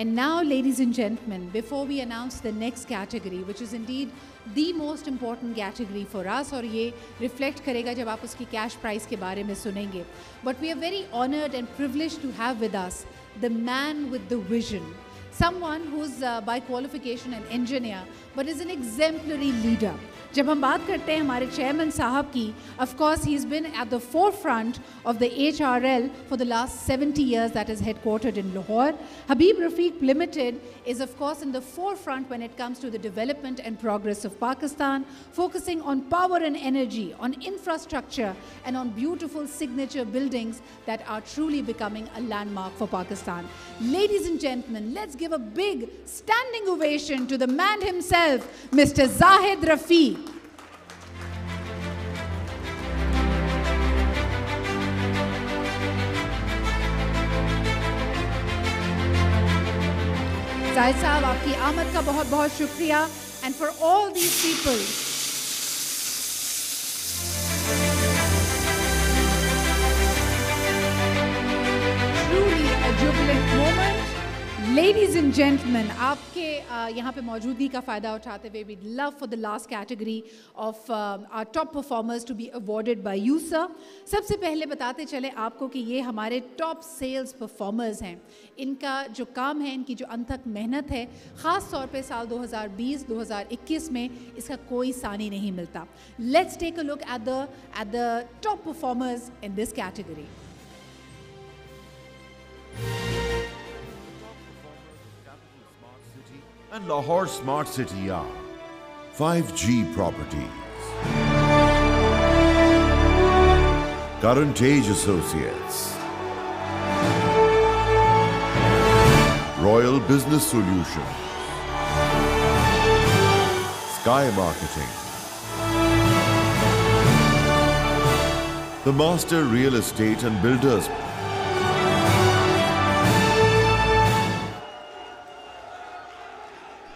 And now, ladies and gentlemen, before we announce the next category, which is indeed the most important category for us, और ये reflect करेगा जब आप उसकी cash prize के बारे में सुनेंगे. But we are very honored and privileged to have with us the man with the vision. Someone who's by qualification an engineer, but is an exemplary leader. जब हम बात करते हैं हमारे चेयरमैन साहब की, of course he's been at the forefront of the HRL for the last 70 years, that is headquartered in Lahore. Habib Rafiq Limited is of course in the forefront when it comes to the development and progress of Pakistan, focusing on power and energy, on infrastructure, and on beautiful signature buildings that are truly becoming a landmark for Pakistan. Ladies and gentlemen, let's give a big standing ovation to the man himself, Mr. Zahid Rafiq. Zahid साहब, आपकी आमद का बहुत बहुत शुक्रिया. And for all these people, truly a jubilant moment. Ladies and gentlemen, आपके यहाँ पे मौजूदगी का फ़ायदा उठाते हुए we'd love for the last category of our top performers to be awarded by you, sir. सबसे पहले बताते चले आपको कि ये हमारे top sales performers हैं. इनका जो काम है, इनकी जो अनथक मेहनत है, ख़ास तौर पे साल 2020-2021 में इसका कोई सानी नहीं मिलता. Let's take a look at the top performers in this category. And Lahore Smart City are 5G Properties, Current Age Associates, Royal Business Solutions, Sky Marketing, the Master Real Estate and Builders.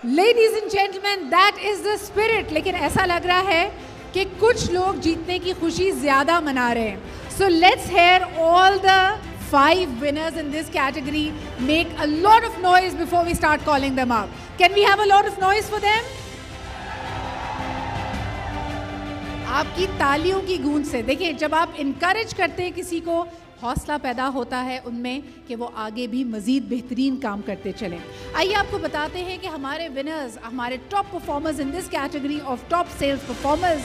Ladies and gentlemen, that is the spirit. लेकिन ऐसा लग रहा है कि कुछ लोग जीतने की खुशी ज़्यादा मना रहे हैं. So let's hear all the 5 winners in this category make a lot of noise before we start calling them up. Can we have a lot of noise for them? आपकी तालियों की गूंज से देखिए, जब आप encourage करते हैं किसी को, हौसला पैदा होता है उनमें कि वो आगे भी मज़ीद बेहतरीन काम करते चलें. आइए आपको बताते हैं कि हमारे विनर्स, हमारे top performers in this category of top sales performers,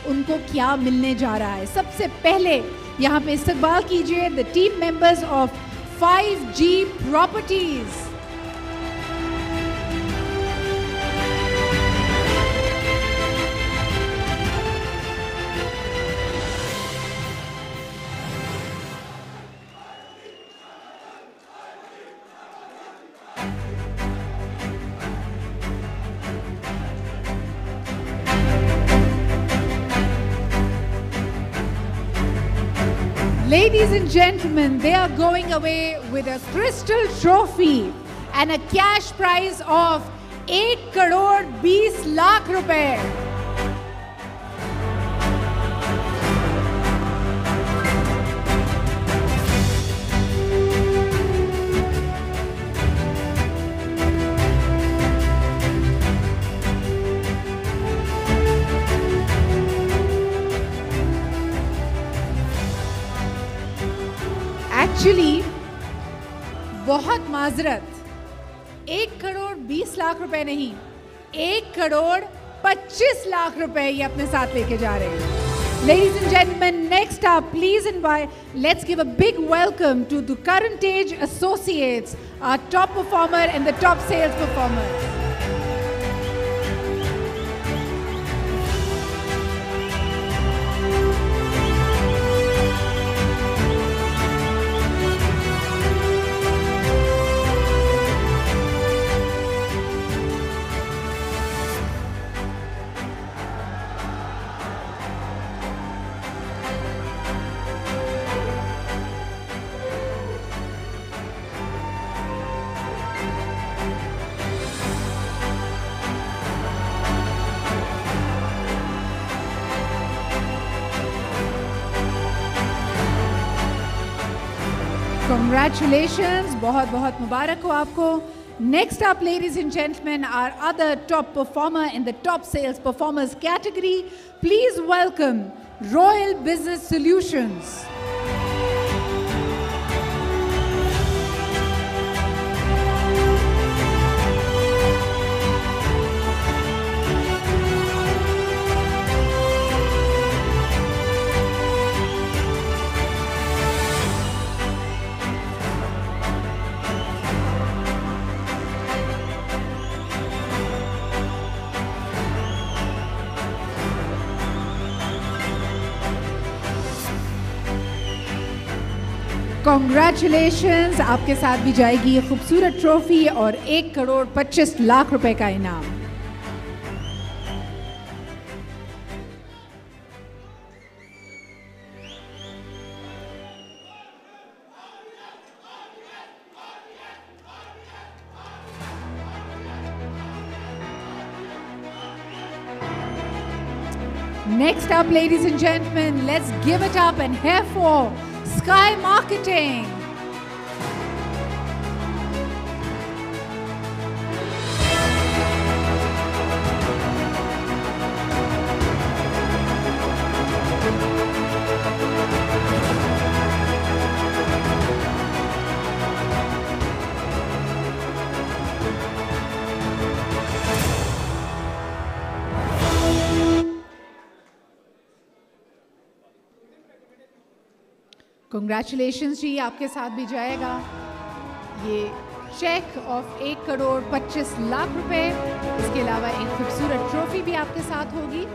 उनको क्या मिलने जा रहा है. सबसे पहले यहाँ पे इस्तकबाल कीजिए the team members of 5G properties. Ladies and gentlemen, they are going away with a crystal trophy and a cash prize of 1 crore 20 lakh रुपए. एक्चुअली बहुत माजरत, 1 करोड़ 20 लाख रुपए नहीं, 1 करोड़ 25 लाख रुपए ये अपने साथ लेके जा रहे हैं. Ladies and gentlemen, next up, please invite, let's give a big welcome to the Current Age Associates, our top performer and the top sales performer. Congratulations, बहुत बहुत मुबारक हो आपको. Next up, ladies and gentlemen, our other top performer in the top sales performers category. Please welcome Royal Business Solutions. Congratulations, आपके साथ भी जाएगी ये खूबसूरत ट्रॉफी और 1 करोड़ 25 लाख रुपए का इनाम. Next up, ladies and gentlemen, let's give it up and here for Sky Marketing. Congratulations जी, आपके साथ भी जाएगा ये चेक ऑफ 1 करोड़ 25 लाख रुपए. इसके अलावा एक खूबसूरत ट्रॉफी भी आपके साथ होगी.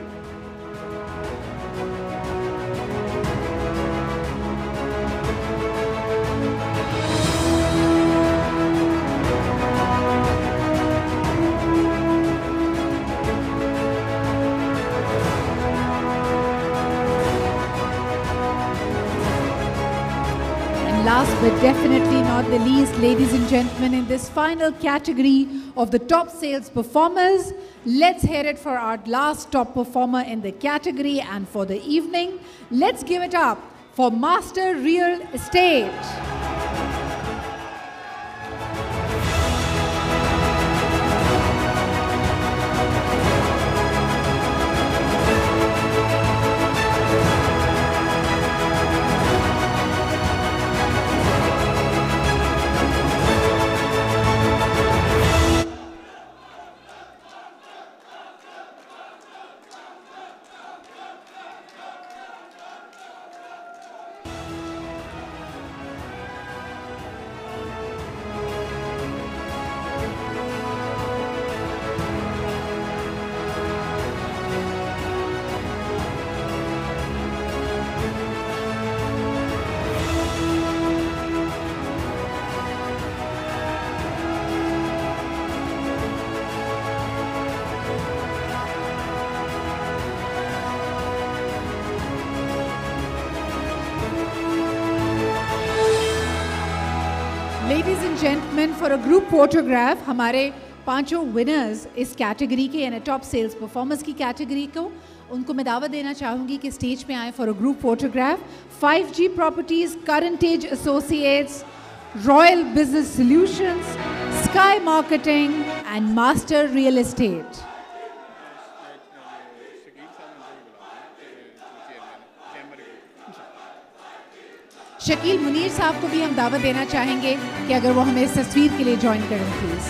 Last but definitely not the least, ladies and gentlemen, in this final category of the top sales performers, let's hear it for our last top performer in the category and for the evening. Let's give it up for Master Real Estate. excitement for a group photograph. हमारे पांचों winners इस category के यानी top sales performers की category को उनको मैं दावत देना चाहूँगी कि स्टेज पे आएँ for a group photograph. 5G Properties, Current Age Associates, Royal Business Solutions, Sky Marketing and Master Real Estate. Shakeel Munir साहब को भी हम दावत देना चाहेंगे कि अगर वो हमें इस तस्वीर के लिए ज्वाइन करें प्लीज़.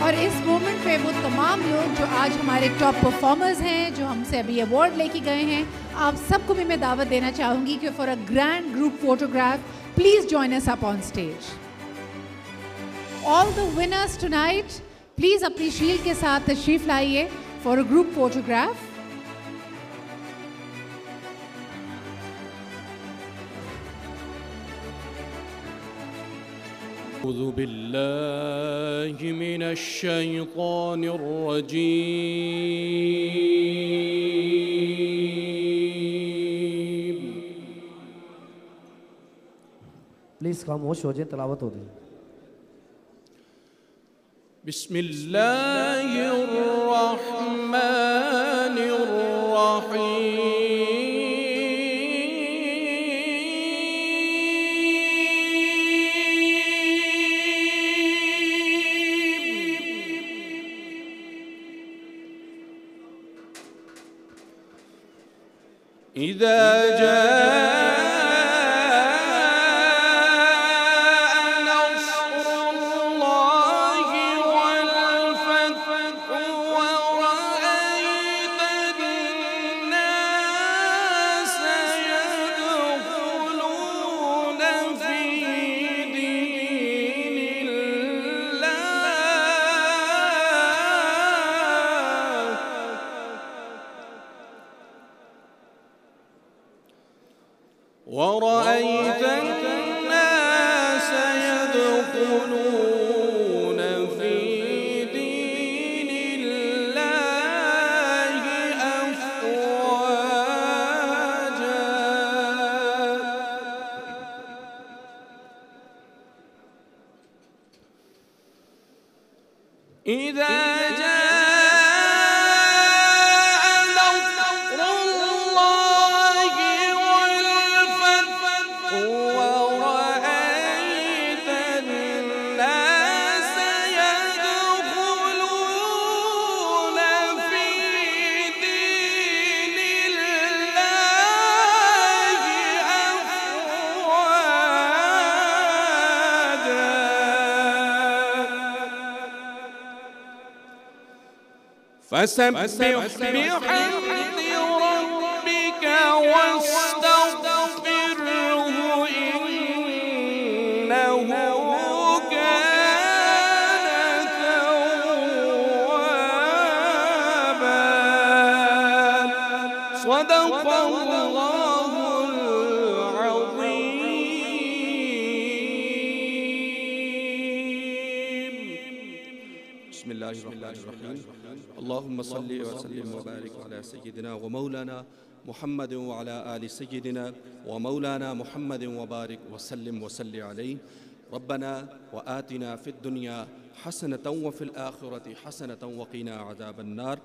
और इस मोमेंट पे वो तमाम लोग जो आज हमारे टॉप परफॉर्मर्स हैं, जो हमसे अभी अवार्ड लेके गए हैं, आप सबको भी मैं दावत देना चाहूँगी कि for a grand group photograph please join us up on stage. All the winners tonight please अपनी शील्ड के साथ तशरीफ़ लाइए फॉर अ ग्रुप फोटोग्राफ. أعوذ بالله من الشيطان الرجيم. प्लीज़ खामोश हो जाए, तलावत हो जाए. بسم الله الرحمن الرحيم. إذا جاء نصر الله والفتح ورأيت الناس يدخلون في دين الله ورأيت الناس يدخلون في دين الله أفواجا. إذا فسبح بحمد ربك واستغفره إنه كان توابا. صدق الله العظيم. بسم الله الرحمن الرحيم. اللهم صل وسلم وبارك على سيدنا ومولانا محمد وعلى آل سيدنا ومولانا محمد وبارك وسلم وصل عليه. ربنا وآتنا في الدنيا حسنة وفي الآخرة حسنة وقنا عذاب النار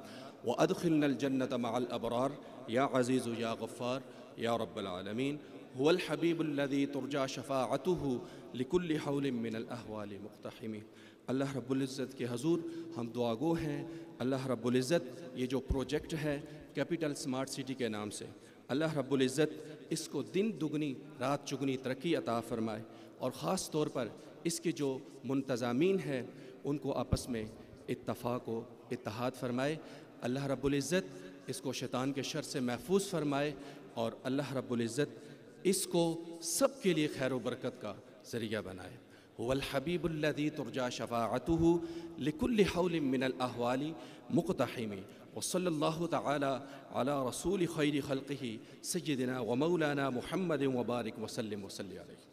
وأدخلنا الجنة مع الأبرار يا عزيز يا غفار يا رب العالمين. هو الحبيب الذي ترجى شفاعته لكل حول من الأهوال مقتحم. اللہ رب العزت کے حضور ہم دعا گو ہیں. اللہ رب العزت یہ جو پروجیکٹ ہے کیپٹل سمارٹ سٹی کے نام سے، اللہ رب العزت اس کو دن دگنی رات چگنی ترقی عطا فرمائے، اور خاص طور پر اس کے جو منتظامین ہیں ان کو آپس میں اتفاق و اتحاد فرمائے. اللہ رب العزت اس کو شیطان کے شر سے محفوظ فرمائے. اور اللہ رب العزت اس کو سب کے لیے خیر و برکت کا ذریعہ بنائے. هو الحبیب الذی ترجى شفاعته لكل حول من الاحوال مقتحم. وصلی اللہ تعالی علی رسول خیر خلقہ سیدنا و مولانا محمد وبارک وسلم وصلی علیہ.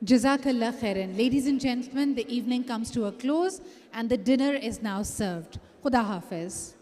Jazakallah khairan. Ladies and gentlemen, the evening comes to a close and the dinner is now served. Khuda Hafiz.